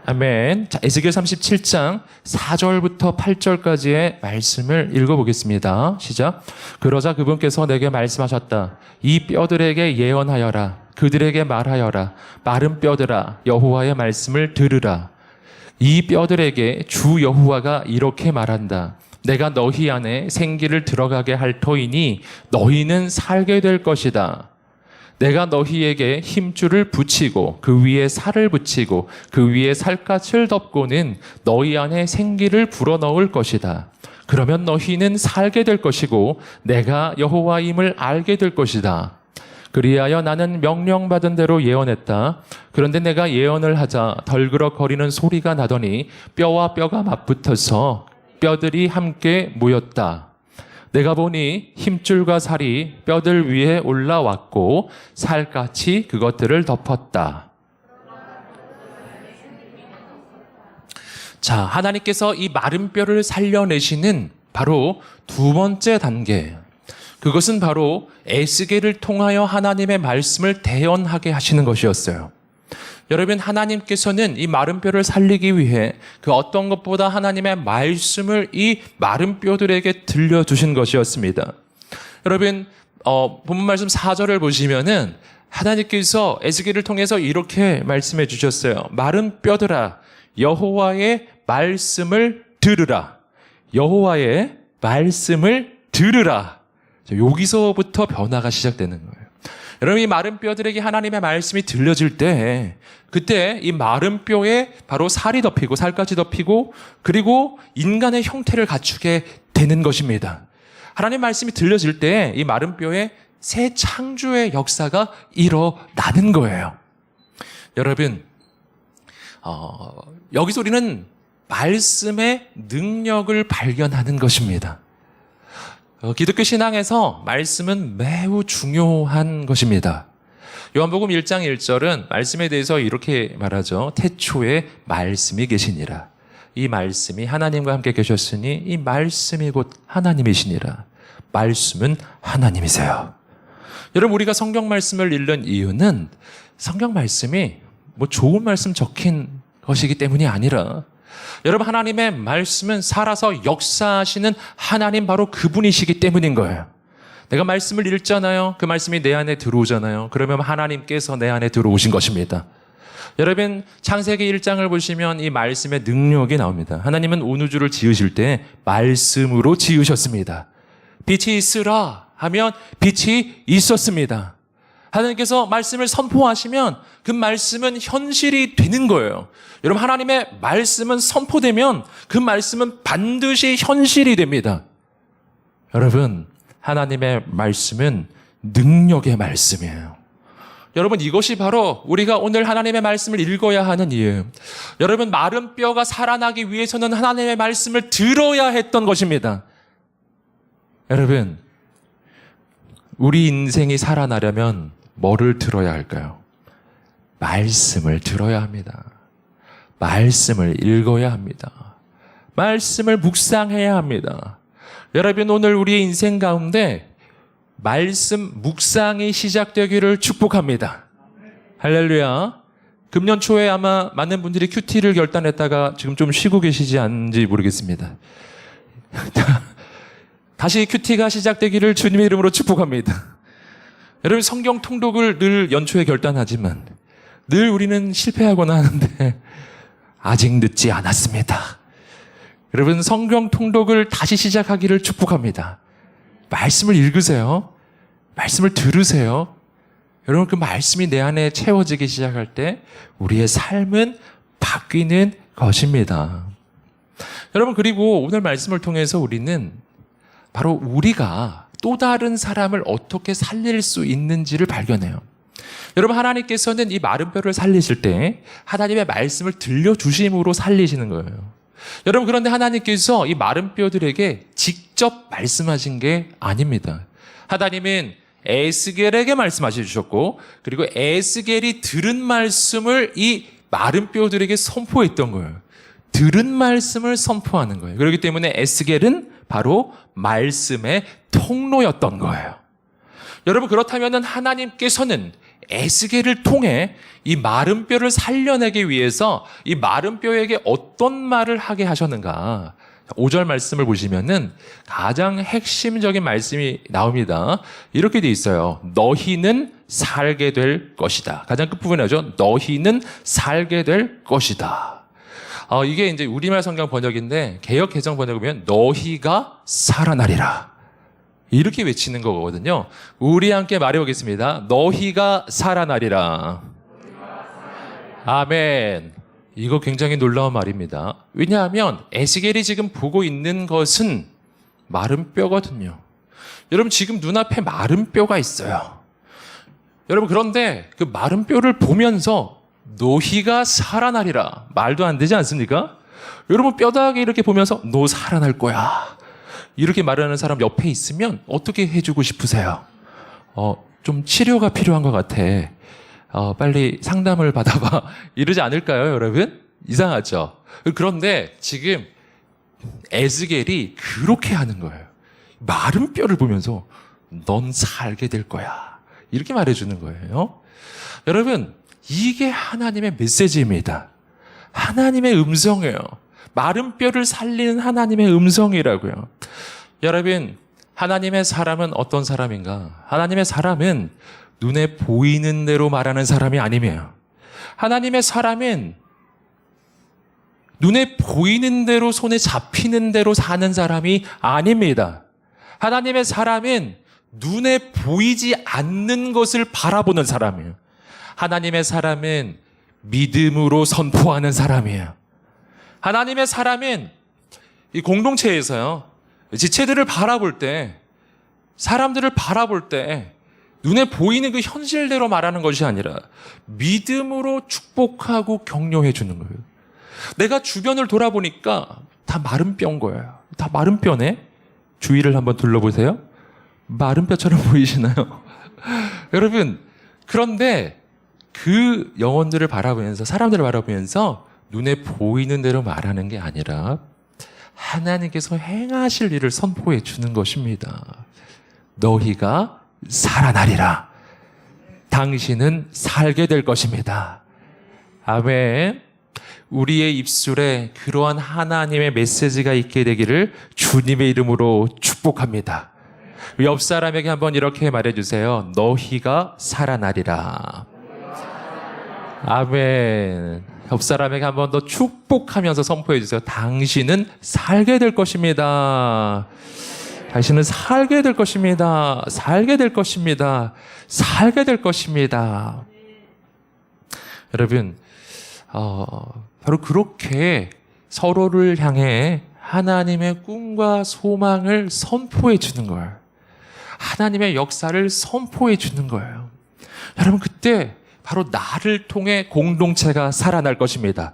아멘. 자, 에스겔 37장 4절부터 8절까지의 말씀을 읽어보겠습니다. 시작. 그러자 그분께서 내게 말씀하셨다. 이 뼈들에게 예언하여라. 그들에게 말하여라. 마른 뼈들아, 여호와의 말씀을 들으라. 이 뼈들에게 주 여호와가 이렇게 말한다. 내가 너희 안에 생기를 들어가게 할 터이니 너희는 살게 될 것이다. 내가 너희에게 힘줄을 붙이고 그 위에 살을 붙이고 그 위에 살갗을 덮고는 너희 안에 생기를 불어넣을 것이다. 그러면 너희는 살게 될 것이고 내가 여호와임을 알게 될 것이다. 그리하여 나는 명령받은 대로 예언했다. 그런데 내가 예언을 하자 덜그럭거리는 소리가 나더니 뼈와 뼈가 맞붙어서 뼈들이 함께 모였다. 내가 보니 힘줄과 살이 뼈들 위에 올라왔고 살갗이 그것들을 덮었다. 자, 하나님께서 이 마른 뼈를 살려내시는 바로 두 번째 단계. 그것은 바로 에스겔을 통하여 하나님의 말씀을 대언하게 하시는 것이었어요. 여러분, 하나님께서는 이 마른 뼈를 살리기 위해 그 어떤 것보다 하나님의 말씀을 이 마른 뼈들에게 들려주신 것이었습니다. 여러분, 본문 말씀 4절을 보시면은 하나님께서 에스겔을 통해서 이렇게 말씀해 주셨어요. 마른 뼈들아, 여호와의 말씀을 들으라. 여호와의 말씀을 들으라. 여기서부터 변화가 시작되는 거예요. 여러분, 이 마른 뼈들에게 하나님의 말씀이 들려질 때 그때 이 마른 뼈에 바로 살이 덮이고 살까지 덮이고 그리고 인간의 형태를 갖추게 되는 것입니다. 하나님 말씀이 들려질 때 이 마른 뼈에 새 창조의 역사가 일어나는 거예요. 여러분, 여기서 우리는 말씀의 능력을 발견하는 것입니다. 기독교 신앙에서 말씀은 매우 중요한 것입니다. 요한복음 1장 1절은 말씀에 대해서 이렇게 말하죠. 태초에 말씀이 계시니라. 이 말씀이 하나님과 함께 계셨으니 이 말씀이 곧 하나님이시니라. 말씀은 하나님이세요. 여러분, 우리가 성경 말씀을 읽는 이유는 성경 말씀이 뭐 좋은 말씀 적힌 것이기 때문이 아니라, 여러분, 하나님의 말씀은 살아서 역사하시는 하나님, 바로 그분이시기 때문인 거예요. 내가 말씀을 읽잖아요. 그 말씀이 내 안에 들어오잖아요. 그러면 하나님께서 내 안에 들어오신 것입니다. 여러분, 창세기 1장을 보시면 이 말씀의 능력이 나옵니다. 하나님은 온 우주를 지으실 때 말씀으로 지으셨습니다. 빛이 있으라 하면 빛이 있었습니다. 하나님께서 말씀을 선포하시면 그 말씀은 현실이 되는 거예요. 여러분, 하나님의 말씀은 선포되면 그 말씀은 반드시 현실이 됩니다. 여러분, 하나님의 말씀은 능력의 말씀이에요. 여러분, 이것이 바로 우리가 오늘 하나님의 말씀을 읽어야 하는 이유예요. 여러분, 마른 뼈가 살아나기 위해서는 하나님의 말씀을 들어야 했던 것입니다. 여러분, 우리 인생이 살아나려면 뭐를 들어야 할까요? 말씀을 들어야 합니다. 말씀을 읽어야 합니다. 말씀을 묵상해야 합니다. 여러분, 오늘 우리의 인생 가운데 말씀 묵상이 시작되기를 축복합니다. 할렐루야. 금년 초에 아마 많은 분들이 큐티를 결단했다가 지금 좀 쉬고 계시지 않은지 모르겠습니다. 다시 큐티가 시작되기를 주님의 이름으로 축복합니다. 여러분, 성경 통독을 늘 연초에 결단하지만 늘 우리는 실패하거나 하는데 아직 늦지 않았습니다. 여러분, 성경 통독을 다시 시작하기를 축복합니다. 말씀을 읽으세요. 말씀을 들으세요. 여러분, 그 말씀이 내 안에 채워지기 시작할 때 우리의 삶은 바뀌는 것입니다. 여러분, 그리고 오늘 말씀을 통해서 우리는 바로 우리가 또 다른 사람을 어떻게 살릴 수 있는지를 발견해요. 여러분, 하나님께서는 이 마른 뼈를 살리실 때 하나님의 말씀을 들려주심으로 살리시는 거예요. 여러분, 그런데 하나님께서 이 마른 뼈들에게 직접 말씀하신 게 아닙니다. 하나님은 에스겔에게 말씀하셔 주셨고, 그리고 에스겔이 들은 말씀을 이 마른 뼈들에게 선포했던 거예요. 들은 말씀을 선포하는 거예요. 그렇기 때문에 에스겔은 바로 말씀의 통로였던 거예요. 여러분, 그렇다면 하나님께서는 에스겔을 통해 이 마른 뼈를 살려내기 위해서 이 마른 뼈에게 어떤 말을 하게 하셨는가? 5절 말씀을 보시면은 가장 핵심적인 말씀이 나옵니다. 이렇게 돼 있어요. 너희는 살게 될 것이다. 가장 끝부분에 하죠. 너희는 살게 될 것이다. 이게 이제 우리말 성경 번역인데 개역 개정 번역을 보면 너희가 살아나리라. 이렇게 외치는 거거든요. 우리 함께 말해보겠습니다. 너희가 살아나리라. 아멘. 이거 굉장히 놀라운 말입니다. 왜냐하면 에스겔이 지금 보고 있는 것은 마른 뼈거든요. 여러분, 지금 눈앞에 마른 뼈가 있어요. 여러분, 그런데 그 마른 뼈를 보면서 너희가 살아나리라. 말도 안 되지 않습니까? 여러분, 뼈다귀 이렇게 보면서 너 살아날 거야. 이렇게 말하는 사람 옆에 있으면 어떻게 해주고 싶으세요? 좀 치료가 필요한 것 같아. 빨리 상담을 받아봐. 이러지 않을까요, 여러분? 이상하죠? 그런데 지금 에스겔이 그렇게 하는 거예요. 마른 뼈를 보면서 넌 살게 될 거야. 이렇게 말해주는 거예요. 여러분, 이게 하나님의 메시지입니다. 하나님의 음성이에요. 마른 뼈를 살리는 하나님의 음성이라고요. 여러분, 하나님의 사람은 어떤 사람인가? 하나님의 사람은 눈에 보이는 대로 말하는 사람이 아니에요. 하나님의 사람은 눈에 보이는 대로 손에 잡히는 대로 사는 사람이 아닙니다. 하나님의 사람은 눈에 보이지 않는 것을 바라보는 사람이에요. 하나님의 사람은 믿음으로 선포하는 사람이에요. 하나님의 사람은 이 공동체에서요, 지체들을 바라볼 때, 사람들을 바라볼 때 눈에 보이는 그 현실대로 말하는 것이 아니라 믿음으로 축복하고 격려해 주는 거예요. 내가 주변을 돌아보니까 다 마른 뼈인 거예요. 다 마른 뼈네. 주위를 한번 둘러보세요. 마른 뼈처럼 보이시나요? 여러분, 그런데 그 영혼들을 바라보면서, 사람들을 바라보면서 눈에 보이는 대로 말하는 게 아니라 하나님께서 행하실 일을 선포해 주는 것입니다. 너희가 살아나리라. 당신은 살게 될 것입니다. 아멘. 우리의 입술에 그러한 하나님의 메시지가 있게 되기를 주님의 이름으로 축복합니다. 옆 사람에게 한번 이렇게 말해주세요. 너희가 살아나리라. 아멘. 옆 사람에게 한 번 더 축복하면서 선포해 주세요. 당신은 살게 될 것입니다. 당신은 살게 될 것입니다. 살게 될 것입니다. 살게 될 것입니다. 여러분, 바로 그렇게 서로를 향해 하나님의 꿈과 소망을 선포해 주는 거예요. 하나님의 역사를 선포해 주는 거예요. 여러분, 그때 바로 나를 통해 공동체가 살아날 것입니다.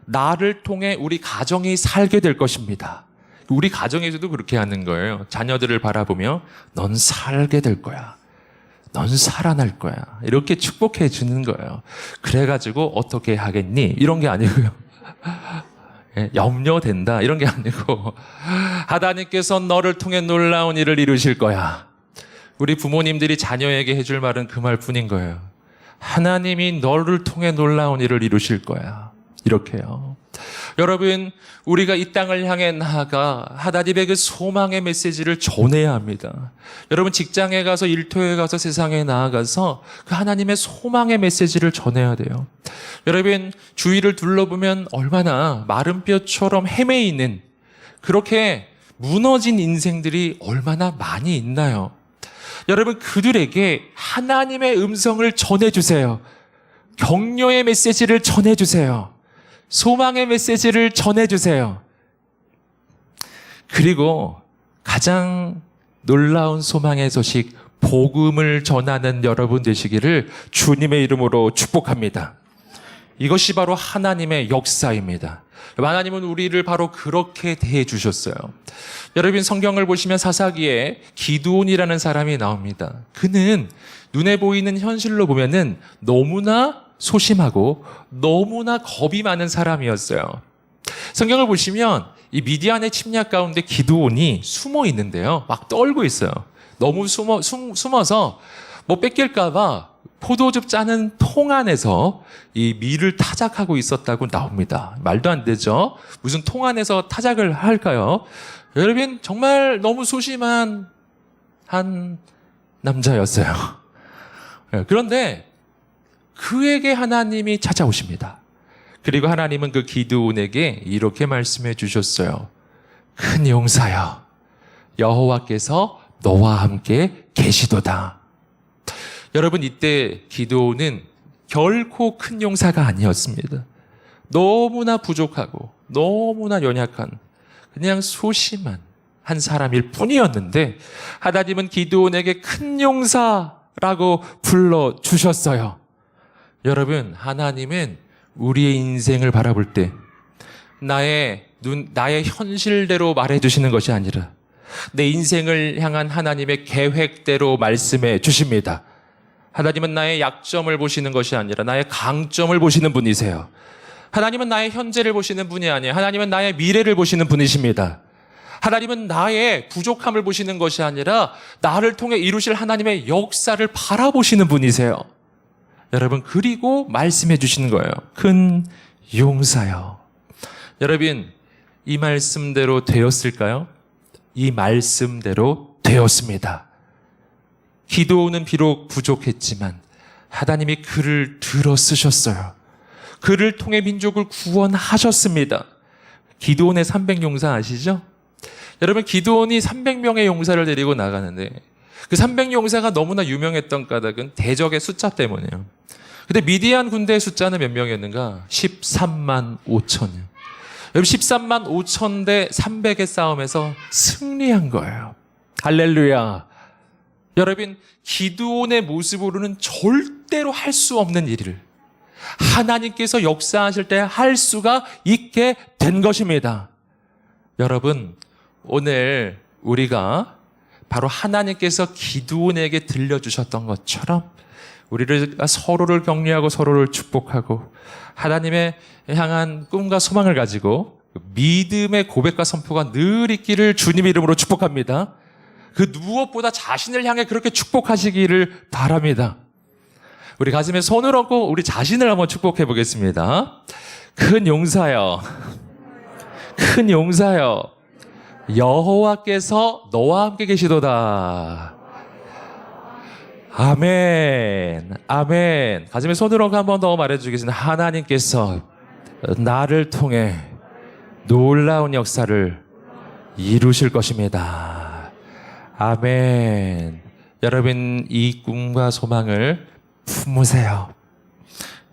나를 통해 우리 가정이 살게 될 것입니다. 우리 가정에서도 그렇게 하는 거예요. 자녀들을 바라보며 넌 살게 될 거야. 넌 살아날 거야. 이렇게 축복해 주는 거예요. 그래가지고 어떻게 하겠니? 이런 게 아니고요. 염려된다. 이런 게 아니고 하나님께서 너를 통해 놀라운 일을 이루실 거야. 우리 부모님들이 자녀에게 해줄 말은 그 말뿐인 거예요. 하나님이 너를 통해 놀라운 일을 이루실 거야. 이렇게요. 여러분, 우리가 이 땅을 향해 나아가 하나님의 그 소망의 메시지를 전해야 합니다. 여러분, 직장에 가서 일터에 가서 세상에 나아가서 그 하나님의 소망의 메시지를 전해야 돼요. 여러분, 주위를 둘러보면 얼마나 마른 뼈처럼 헤매이는 그렇게 무너진 인생들이 얼마나 많이 있나요? 여러분, 그들에게 하나님의 음성을 전해주세요. 격려의 메시지를 전해주세요. 소망의 메시지를 전해주세요. 그리고 가장 놀라운 소망의 소식, 복음을 전하는 여러분 되시기를 주님의 이름으로 축복합니다. 이것이 바로 하나님의 역사입니다. 하나님은 우리를 바로 그렇게 대해 주셨어요. 여러분, 성경을 보시면 사사기에 기드온이라는 사람이 나옵니다. 그는 눈에 보이는 현실로 보면은 너무나 소심하고 너무나 겁이 많은 사람이었어요. 성경을 보시면 이 미디안의 침략 가운데 기드온이 숨어 있는데요. 막 떨고 있어요. 너무 숨어서 뭐 뺏길까봐 포도즙 짜는 통 안에서 이 밀을 타작하고 있었다고 나옵니다. 말도 안 되죠. 무슨 통 안에서 타작을 할까요? 여러분, 정말 너무 소심한 한 남자였어요. 그런데 그에게 하나님이 찾아오십니다. 그리고 하나님은 그 기드온에게 이렇게 말씀해 주셨어요. 큰 용사여, 여호와께서 너와 함께 계시도다. 여러분, 이때 기드온은 결코 큰 용사가 아니었습니다. 너무나 부족하고 너무나 연약한 그냥 소심한 한 사람일 뿐이었는데 하나님은 기드온에게 큰 용사라고 불러주셨어요. 여러분, 하나님은 우리의 인생을 바라볼 때 나의 현실대로 말해주시는 것이 아니라 내 인생을 향한 하나님의 계획대로 말씀해 주십니다. 하나님은 나의 약점을 보시는 것이 아니라 나의 강점을 보시는 분이세요. 하나님은 나의 현재를 보시는 분이 아니에요. 하나님은 나의 미래를 보시는 분이십니다. 하나님은 나의 부족함을 보시는 것이 아니라 나를 통해 이루실 하나님의 역사를 바라보시는 분이세요. 여러분, 그리고 말씀해 주시는 거예요. 큰 용사요. 여러분, 이 말씀대로 되었을까요? 이 말씀대로 되었습니다. 기도는 비록 부족했지만 하나님이 그를 들어 쓰셨어요. 그를 통해 민족을 구원하셨습니다. 기드온의 300용사 아시죠? 여러분, 기드온이 300명의 용사를 데리고 나가는데 그 300용사가 너무나 유명했던 까닭은 대적의 숫자 때문이에요. 근데 미디안 군대의 숫자는 몇 명이었는가? 13만 5천이요. 여러분, 13만 5천 대 300의 싸움에서 승리한 거예요. 할렐루야. 여러분, 기드온의 모습으로는 절대로 할 수 없는 일을 하나님께서 역사하실 때 할 수가 있게 된 것입니다. 여러분, 오늘 우리가 바로 하나님께서 기드온에게 들려주셨던 것처럼 우리를 서로를 격려하고 서로를 축복하고 하나님의 향한 꿈과 소망을 가지고 믿음의 고백과 선포가 늘 있기를 주님 이름으로 축복합니다. 그 무엇보다 자신을 향해 그렇게 축복하시기를 바랍니다. 우리 가슴에 손을 얹고 우리 자신을 한번 축복해 보겠습니다. 큰 용사여, 큰 용사여, 여호와께서 너와 함께 계시도다. 아멘, 아멘. 가슴에 손을 얹고 한 번 더 말해주겠습니다. 하나님께서 나를 통해 놀라운 역사를 이루실 것입니다. 아멘. 여러분, 이 꿈과 소망을 품으세요.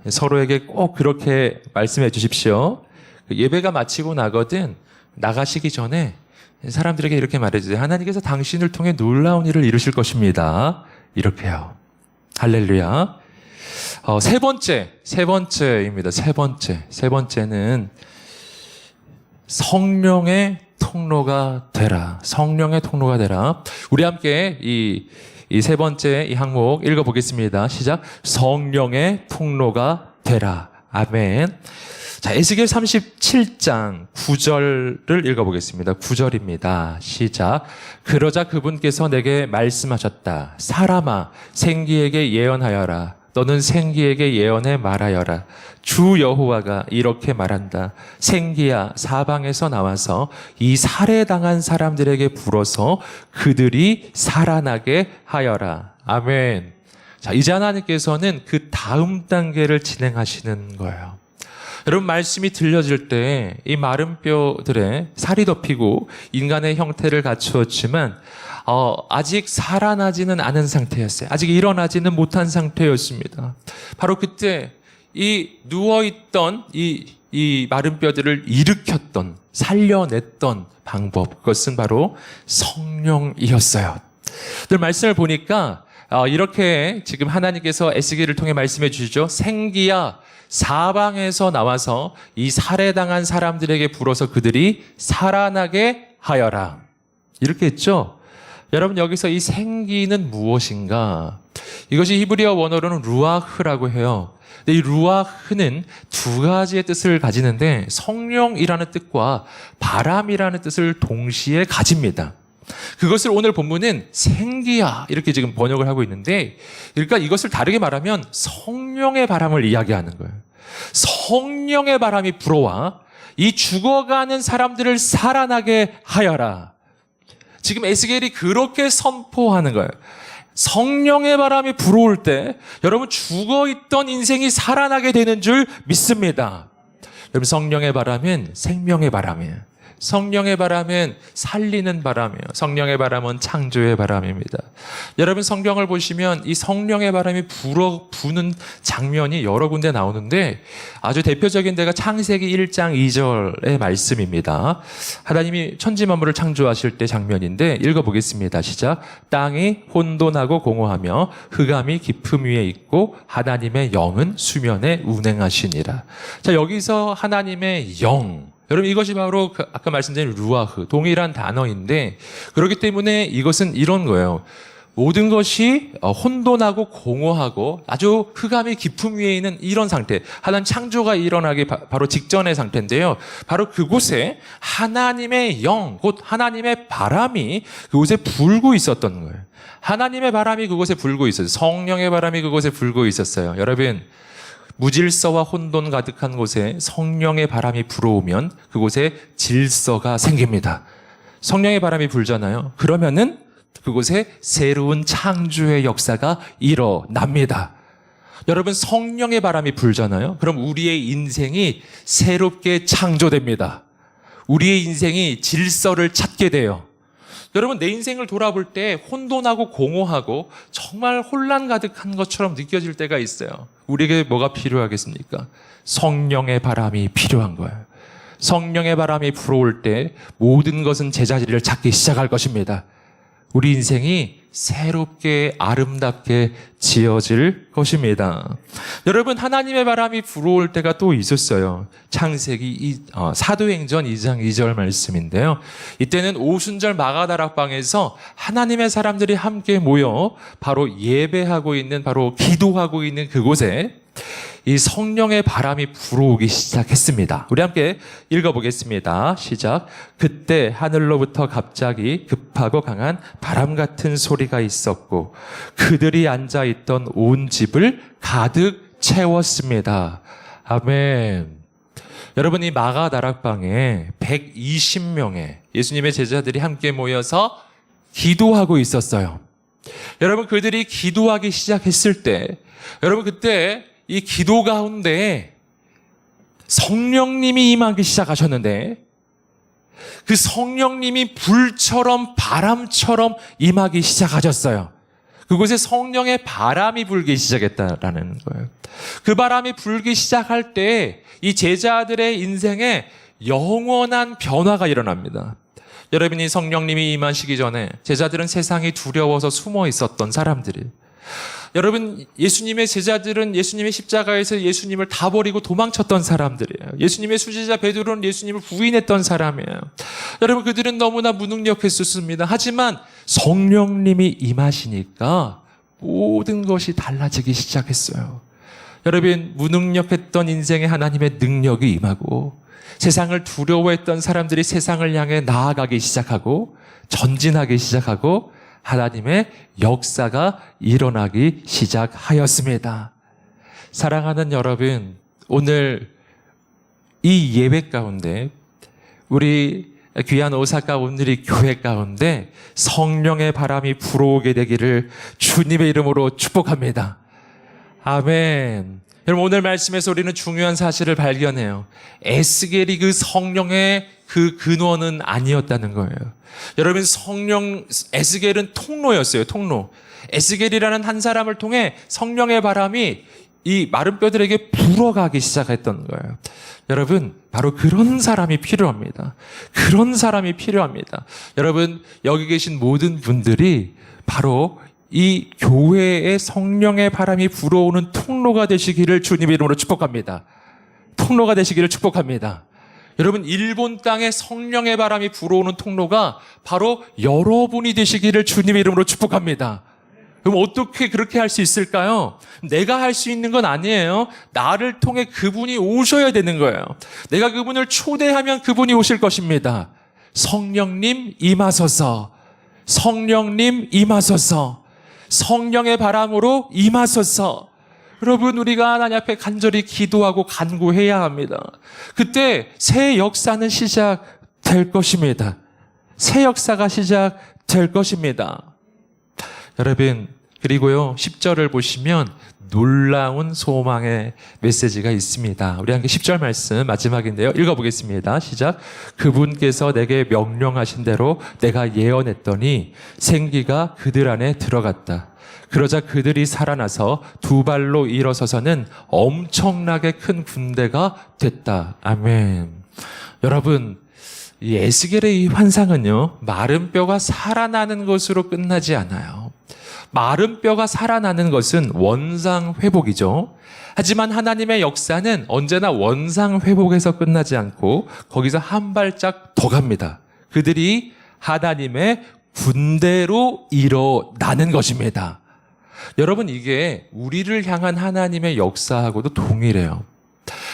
서로에게 꼭 그렇게 말씀해 주십시오. 예배가 마치고 나가시기 전에 사람들에게 이렇게 말해주세요. 하나님께서 당신을 통해 놀라운 일을 이루실 것입니다. 이렇게요. 할렐루야. 세 번째입니다. 세 번째는 성령의 통로가 되라. 성령의 통로가 되라. 우리 함께 이 세 번째 이 항목 읽어보겠습니다. 시작. 성령의 통로가 되라. 아멘. 자, 에스겔 37장 9절을 읽어보겠습니다. 9절입니다. 시작. 그러자 그분께서 내게 말씀하셨다. 사람아, 생기에게 예언하여라. 너는 생기에게 예언해 말하여라. 주 여호와가 이렇게 말한다. 생기야, 사방에서 나와서 이 살해당한 사람들에게 불어서 그들이 살아나게 하여라. 아멘. 자, 이제 하나님께서는 그 다음 단계를 진행하시는 거예요. 여러분, 말씀이 들려질 때 이 마른 뼈들에 살이 덮이고 인간의 형태를 갖추었지만 아직 살아나지는 않은 상태였어요. 아직 일어나지는 못한 상태였습니다. 바로 그때 이 누워있던 이 마른 뼈들을 일으켰던, 살려냈던 방법, 그것은 바로 성령이었어요. 늘 말씀을 보니까 이렇게 지금 하나님께서 에스겔을 통해 말씀해 주시죠. 생기야, 사방에서 나와서 이 살해당한 사람들에게 불어서 그들이 살아나게 하여라. 이렇게 했죠. 여러분, 여기서 이 생기는 무엇인가? 이것이 히브리어 원어로는 루아흐라고 해요. 근데 이 루아흐는 두 가지의 뜻을 가지는데 성령이라는 뜻과 바람이라는 뜻을 동시에 가집니다. 그것을 오늘 본문은 생기야 이렇게 지금 번역을 하고 있는데, 그러니까 이것을 다르게 말하면 성령의 바람을 이야기하는 거예요. 성령의 바람이 불어와 이 죽어가는 사람들을 살아나게 하여라. 지금 에스겔이 그렇게 선포하는 거예요. 성령의 바람이 불어올 때 여러분, 죽어있던 인생이 살아나게 되는 줄 믿습니다. 여러분, 성령의 바람은 생명의 바람이에요. 성령의 바람은 살리는 바람이에요. 성령의 바람은 창조의 바람입니다. 여러분, 성경을 보시면 이 성령의 바람이 부는 장면이 여러 군데 나오는데 아주 대표적인 데가 창세기 1장 2절의 말씀입니다. 하나님이 천지 만물을 창조하실 때 장면인데 읽어보겠습니다. 시작. 땅이 혼돈하고 공허하며 흑암이 깊음 위에 있고 하나님의 영은 수면에 운행하시니라. 자, 여기서 하나님의 영, 여러분, 이것이 바로 아까 말씀드린 루아흐, 동일한 단어인데, 그렇기 때문에 이것은 이런 거예요. 모든 것이 혼돈하고 공허하고 아주 흑암이 깊음 위에 있는 이런 상태, 하나님 창조가 일어나기 바로 직전의 상태인데요. 바로 그곳에 하나님의 영, 곧 하나님의 바람이 그곳에 불고 있었던 거예요. 하나님의 바람이 그곳에 불고 있었어요. 성령의 바람이 그곳에 불고 있었어요. 여러분, 무질서와 혼돈 가득한 곳에 성령의 바람이 불어오면 그곳에 질서가 생깁니다. 성령의 바람이 불잖아요. 그러면은 그곳에 새로운 창조의 역사가 일어납니다. 여러분, 성령의 바람이 불잖아요. 그럼 우리의 인생이 새롭게 창조됩니다. 우리의 인생이 질서를 찾게 돼요. 여러분, 내 인생을 돌아볼 때 혼돈하고 공허하고 정말 혼란 가득한 것처럼 느껴질 때가 있어요. 우리에게 뭐가 필요하겠습니까? 성령의 바람이 필요한 거예요. 성령의 바람이 불어올 때 모든 것은 제자리를 찾기 시작할 것입니다. 우리 인생이 새롭게 아름답게 지어질 것입니다. 여러분, 하나님의 바람이 불어올 때가 또 있었어요. 창세기 사도행전 2장 2절 말씀인데요. 이때는 오순절 마가다락방에서 하나님의 사람들이 함께 모여 바로 예배하고 있는, 바로 기도하고 있는 그곳에 이 성령의 바람이 불어오기 시작했습니다. 우리 함께 읽어보겠습니다. 시작. 그때 하늘로부터 갑자기 급하고 강한 바람 같은 소리가 있었고 그들이 앉아있던 온 집을 가득 채웠습니다. 아멘. 여러분, 이 마가다락방에 120명의 예수님의 제자들이 함께 모여서 기도하고 있었어요. 여러분, 그들이 기도하기 시작했을 때, 여러분, 그때 이 기도 가운데 성령님이 임하기 시작하셨는데 그 성령님이 불처럼 바람처럼 임하기 시작하셨어요. 그곳에 성령의 바람이 불기 시작했다라는 거예요. 그 바람이 불기 시작할 때 이 제자들의 인생에 영원한 변화가 일어납니다. 여러분이 성령님이 임하시기 전에 제자들은 세상이 두려워서 숨어 있었던 사람들이, 여러분, 예수님의 제자들은 예수님의 십자가에서 예수님을 다 버리고 도망쳤던 사람들이에요. 예수님의 수제자 베드로는 예수님을 부인했던 사람이에요. 여러분, 그들은 너무나 무능력했었습니다. 하지만 성령님이 임하시니까 모든 것이 달라지기 시작했어요. 여러분, 무능력했던 인생에 하나님의 능력이 임하고 세상을 두려워했던 사람들이 세상을 향해 나아가기 시작하고 전진하기 시작하고 하나님의 역사가 일어나기 시작하였습니다. 사랑하는 여러분, 오늘 이 예배 가운데 우리 귀한 오사카 온누리 교회 가운데 성령의 바람이 불어오게 되기를 주님의 이름으로 축복합니다. 아멘. 여러분, 오늘 말씀에서 우리는 중요한 사실을 발견해요. 에스겔이 그 성령의 그 근원은 아니었다는 거예요. 여러분, 에스겔은 통로였어요. 통로. 에스겔이라는 한 사람을 통해 성령의 바람이 이 마른 뼈들에게 불어가기 시작했던 거예요. 여러분, 바로 그런 사람이 필요합니다. 그런 사람이 필요합니다. 여러분, 여기 계신 모든 분들이 바로 이 교회의 성령의 바람이 불어오는 통로가 되시기를 주님의 이름으로 축복합니다. 통로가 되시기를 축복합니다. 여러분, 일본 땅에 성령의 바람이 불어오는 통로가 바로 여러분이 되시기를 주님의 이름으로 축복합니다. 그럼 어떻게 그렇게 할 수 있을까요? 내가 할 수 있는 건 아니에요. 나를 통해 그분이 오셔야 되는 거예요. 내가 그분을 초대하면 그분이 오실 것입니다. 성령님 임하소서. 성령님 임하소서. 성령의 바람으로 임하소서. 여러분, 우리가 하나님 앞에 간절히 기도하고 간구해야 합니다. 그때 새 역사는 시작될 것입니다. 새 역사가 시작될 것입니다. 여러분, 그리고요, 10절을 보시면 놀라운 소망의 메시지가 있습니다. 우리 함께 10절 말씀 마지막인데요. 읽어보겠습니다. 시작. 그분께서 내게 명령하신 대로 내가 예언했더니 생기가 그들 안에 들어갔다. 그러자 그들이 살아나서 두 발로 일어서서는 엄청나게 큰 군대가 됐다. 아멘. 여러분, 이 에스겔의 이 환상은요, 마른 뼈가 살아나는 것으로 끝나지 않아요. 마른 뼈가 살아나는 것은 원상 회복이죠. 하지만 하나님의 역사는 언제나 원상 회복에서 끝나지 않고 거기서 한 발짝 더 갑니다. 그들이 하나님의 군대로 일어나는 것입니다. 여러분, 이게 우리를 향한 하나님의 역사하고도 동일해요.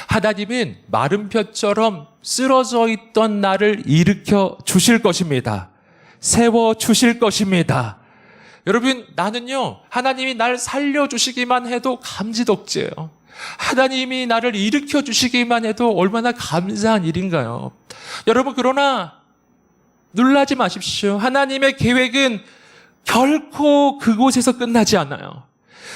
하나님은 마른 뼈처럼 쓰러져 있던 나를 일으켜 주실 것입니다. 세워 주실 것입니다. 여러분, 나는요, 하나님이 날 살려주시기만 해도 감지덕지예요. 하나님이 나를 일으켜 주시기만 해도 얼마나 감사한 일인가요? 여러분, 그러나 놀라지 마십시오. 하나님의 계획은 결코 그곳에서 끝나지 않아요.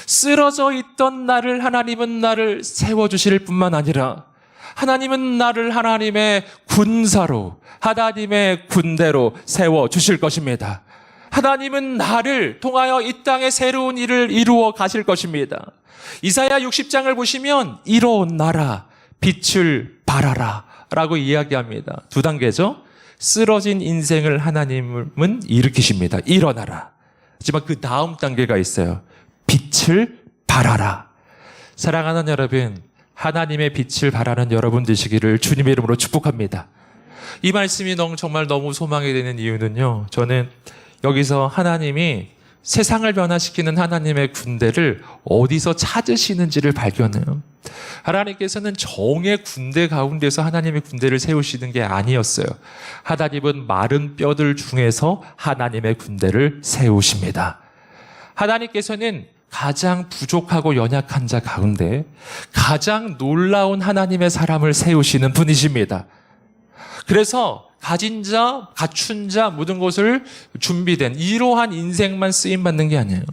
쓰러져 있던 나를 하나님은 나를 세워주실 뿐만 아니라 하나님은 나를 하나님의 군사로, 하나님의 군대로 세워주실 것입니다. 하나님은 나를 통하여 이 땅에 새로운 일을 이루어 가실 것입니다. 이사야 60장을 보시면 일어나라, 빛을 발하라 라고 이야기합니다. 두 단계죠. 쓰러진 인생을 하나님은 일으키십니다. 일어나라. 하지만 그 다음 단계가 있어요. 빛을 발하라. 사랑하는 여러분, 하나님의 빛을 발하는 여러분 되시기를 주님의 이름으로 축복합니다. 이 말씀이 정말 너무 소망이 되는 이유는요, 저는 여기서 하나님이 세상을 변화시키는 하나님의 군대를 어디서 찾으시는지를 발견해요. 하나님께서는 정의 군대 가운데서 하나님의 군대를 세우시는 게 아니었어요. 하나님은 마른 뼈들 중에서 하나님의 군대를 세우십니다. 하나님께서는 가장 부족하고 연약한 자 가운데 가장 놀라운 하나님의 사람을 세우시는 분이십니다. 그래서 가진 자, 갖춘 자, 모든 것을 준비된 이러한 인생만 쓰임받는 게 아니에요.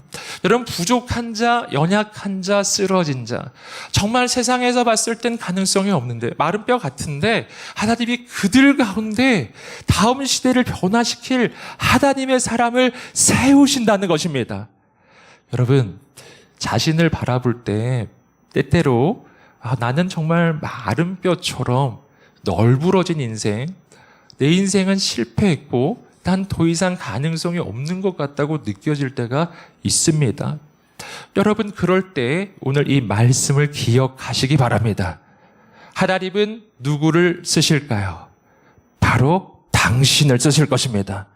여러분, 부족한 자, 연약한 자, 쓰러진 자, 정말 세상에서 봤을 땐 가능성이 없는데, 마른 뼈 같은데 하나님이 그들 가운데 다음 시대를 변화시킬 하나님의 사람을 세우신다는 것입니다. 여러분, 자신을 바라볼 때 때때로 나는 정말 마른 뼈처럼 널브러진 인생, 내 인생은 실패했고 난 더 이상 가능성이 없는 것 같다고 느껴질 때가 있습니다. 여러분, 그럴 때 오늘 이 말씀을 기억하시기 바랍니다. 하나님은 누구를 쓰실까요? 바로 당신을 쓰실 것입니다.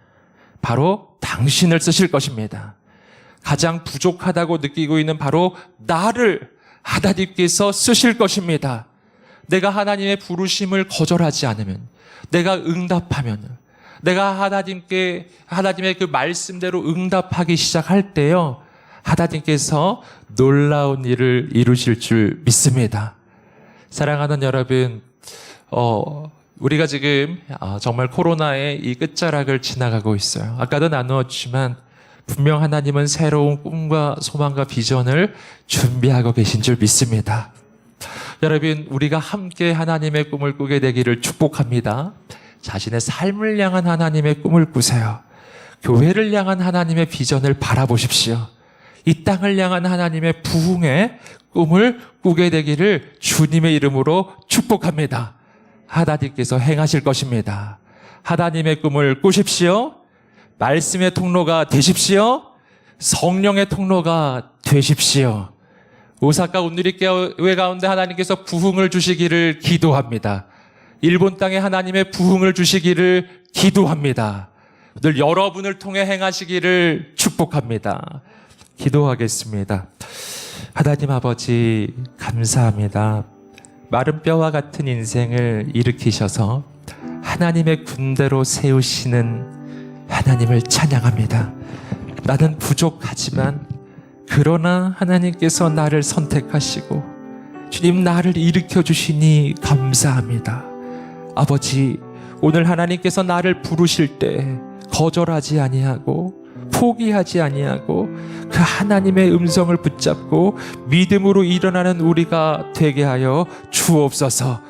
바로 당신을 쓰실 것입니다. 가장 부족하다고 느끼고 있는 바로 나를 하나님께서 쓰실 것입니다. 내가 하나님의 부르심을 거절하지 않으면, 내가 응답하면, 내가 하나님의 그 말씀대로 응답하기 시작할 때요, 하나님께서 놀라운 일을 이루실 줄 믿습니다. 사랑하는 여러분, 우리가 지금 정말 코로나의 이 끝자락을 지나가고 있어요. 아까도 나누었지만 분명 하나님은 새로운 꿈과 소망과 비전을 준비하고 계신 줄 믿습니다. 여러분, 우리가 함께 하나님의 꿈을 꾸게 되기를 축복합니다. 자신의 삶을 향한 하나님의 꿈을 꾸세요. 교회를 향한 하나님의 비전을 바라보십시오. 이 땅을 향한 하나님의 부흥의 꿈을 꾸게 되기를 주님의 이름으로 축복합니다. 하나님께서 행하실 것입니다. 하나님의 꿈을 꾸십시오. 말씀의 통로가 되십시오. 성령의 통로가 되십시오. 오사카 온누리교회 가운데 하나님께서 부흥을 주시기를 기도합니다. 일본 땅에 하나님의 부흥을 주시기를 기도합니다. 늘 여러분을 통해 행하시기를 축복합니다. 기도하겠습니다. 하나님 아버지, 감사합니다. 마른 뼈와 같은 인생을 일으키셔서 하나님의 군대로 세우시는 하나님을 찬양합니다. 나는 부족하지만 그러나 하나님께서 나를 선택하시고 주님, 나를 일으켜 주시니 감사합니다. 아버지, 오늘 하나님께서 나를 부르실 때 거절하지 아니하고 포기하지 아니하고 그 하나님의 음성을 붙잡고 믿음으로 일어나는 우리가 되게 하여 주옵소서.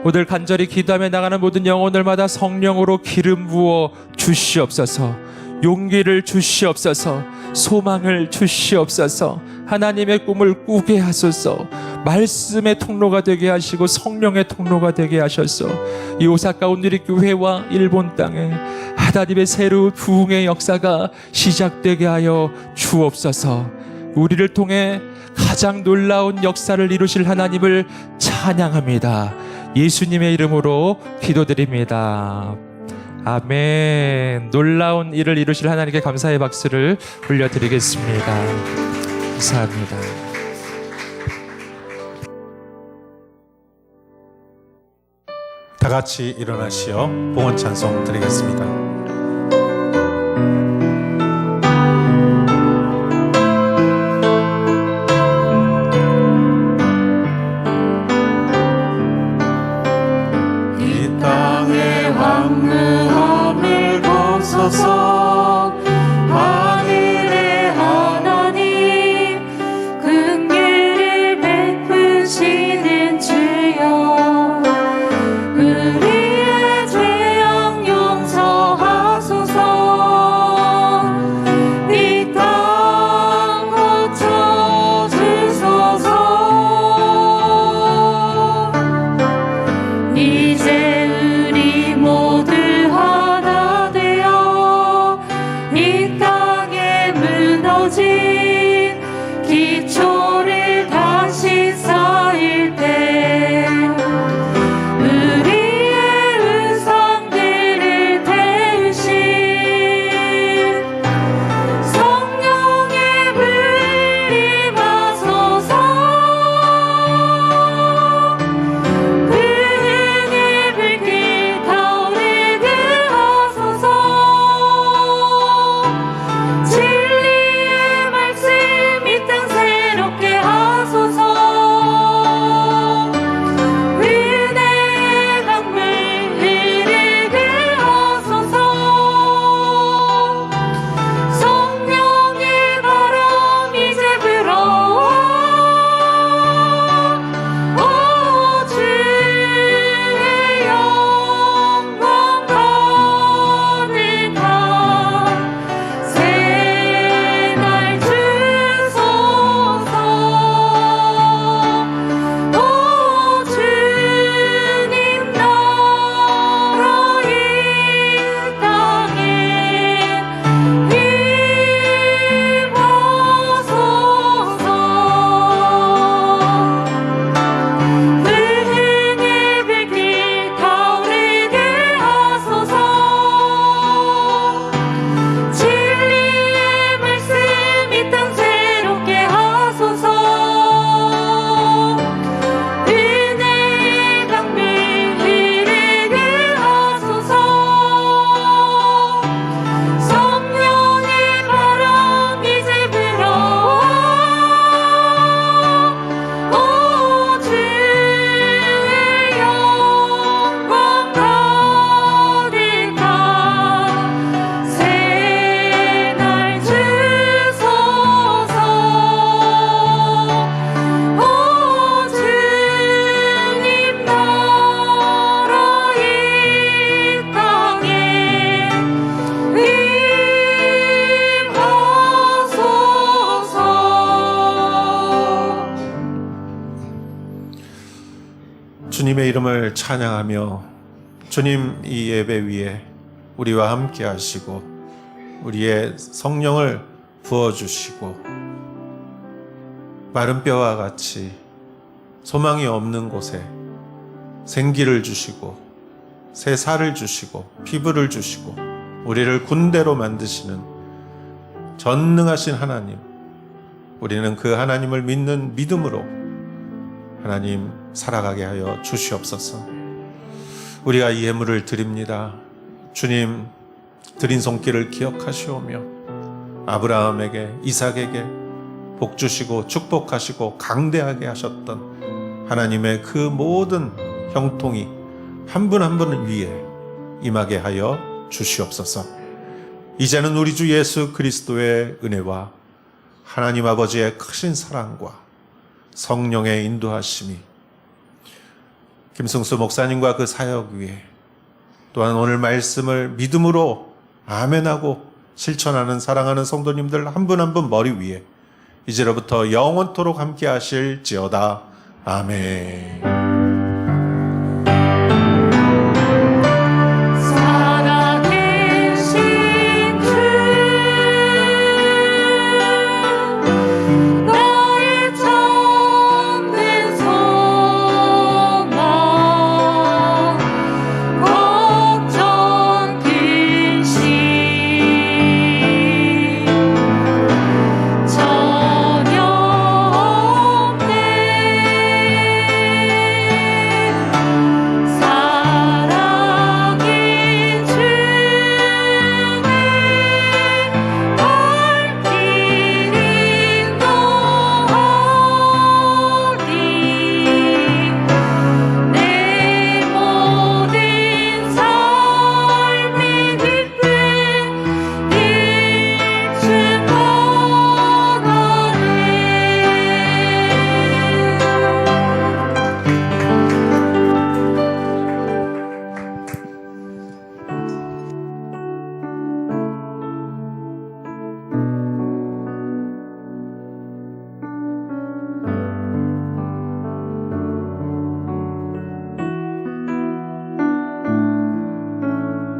오늘 간절히 기도하며 나가는 모든 영혼들마다 성령으로 기름 부어 주시옵소서. 용기를 주시옵소서. 소망을 주시옵소서. 하나님의 꿈을 꾸게 하소서. 말씀의 통로가 되게 하시고 성령의 통로가 되게 하셔서 이 오사카 온누리교회와 일본 땅에 하나님의 새로운 부흥의 역사가 시작되게 하여 주옵소서. 우리를 통해 가장 놀라운 역사를 이루실 하나님을 찬양합니다. 예수님의 이름으로 기도드립니다. 아멘. 놀라운 일을 이루실 하나님께 감사의 박수를 올려드리겠습니다. 감사합니다. 다 같이 일어나시어 봉헌 찬송 드리겠습니다. 이 땅의 황무함을 벗어서 하늘의 하나님 긍휼을 베푸시는 주여, 우리의 죄악 용서하시고 주님의 이름을 찬양하며 주님 이 예배 위에 우리와 함께 하시고 우리의 성령을 부어주시고 마른 뼈와 같이 소망이 없는 곳에 생기를 주시고 새 살을 주시고 피부를 주시고 우리를 군대로 만드시는 전능하신 하나님, 우리는 그 하나님을 믿는 믿음으로 하나님 살아가게 하여 주시옵소서. 우리가 이 예물을 드립니다. 주님 드린 손길을 기억하시오며 아브라함에게 이삭에게 복 주시고 축복하시고 강대하게 하셨던 하나님의 그 모든 형통이 한 분 한 분 위에 임하게 하여 주시옵소서. 이제는 우리 주 예수 그리스도의 은혜와 하나님 아버지의 크신 사랑과 성령의 인도하심이 김승수 목사님과 그 사역 위에 또한 오늘 말씀을 믿음으로 아멘하고 실천하는 사랑하는 성도님들 한 분 한 분 머리 위에 이제로부터 영원토록 함께 하실지어다. 아멘.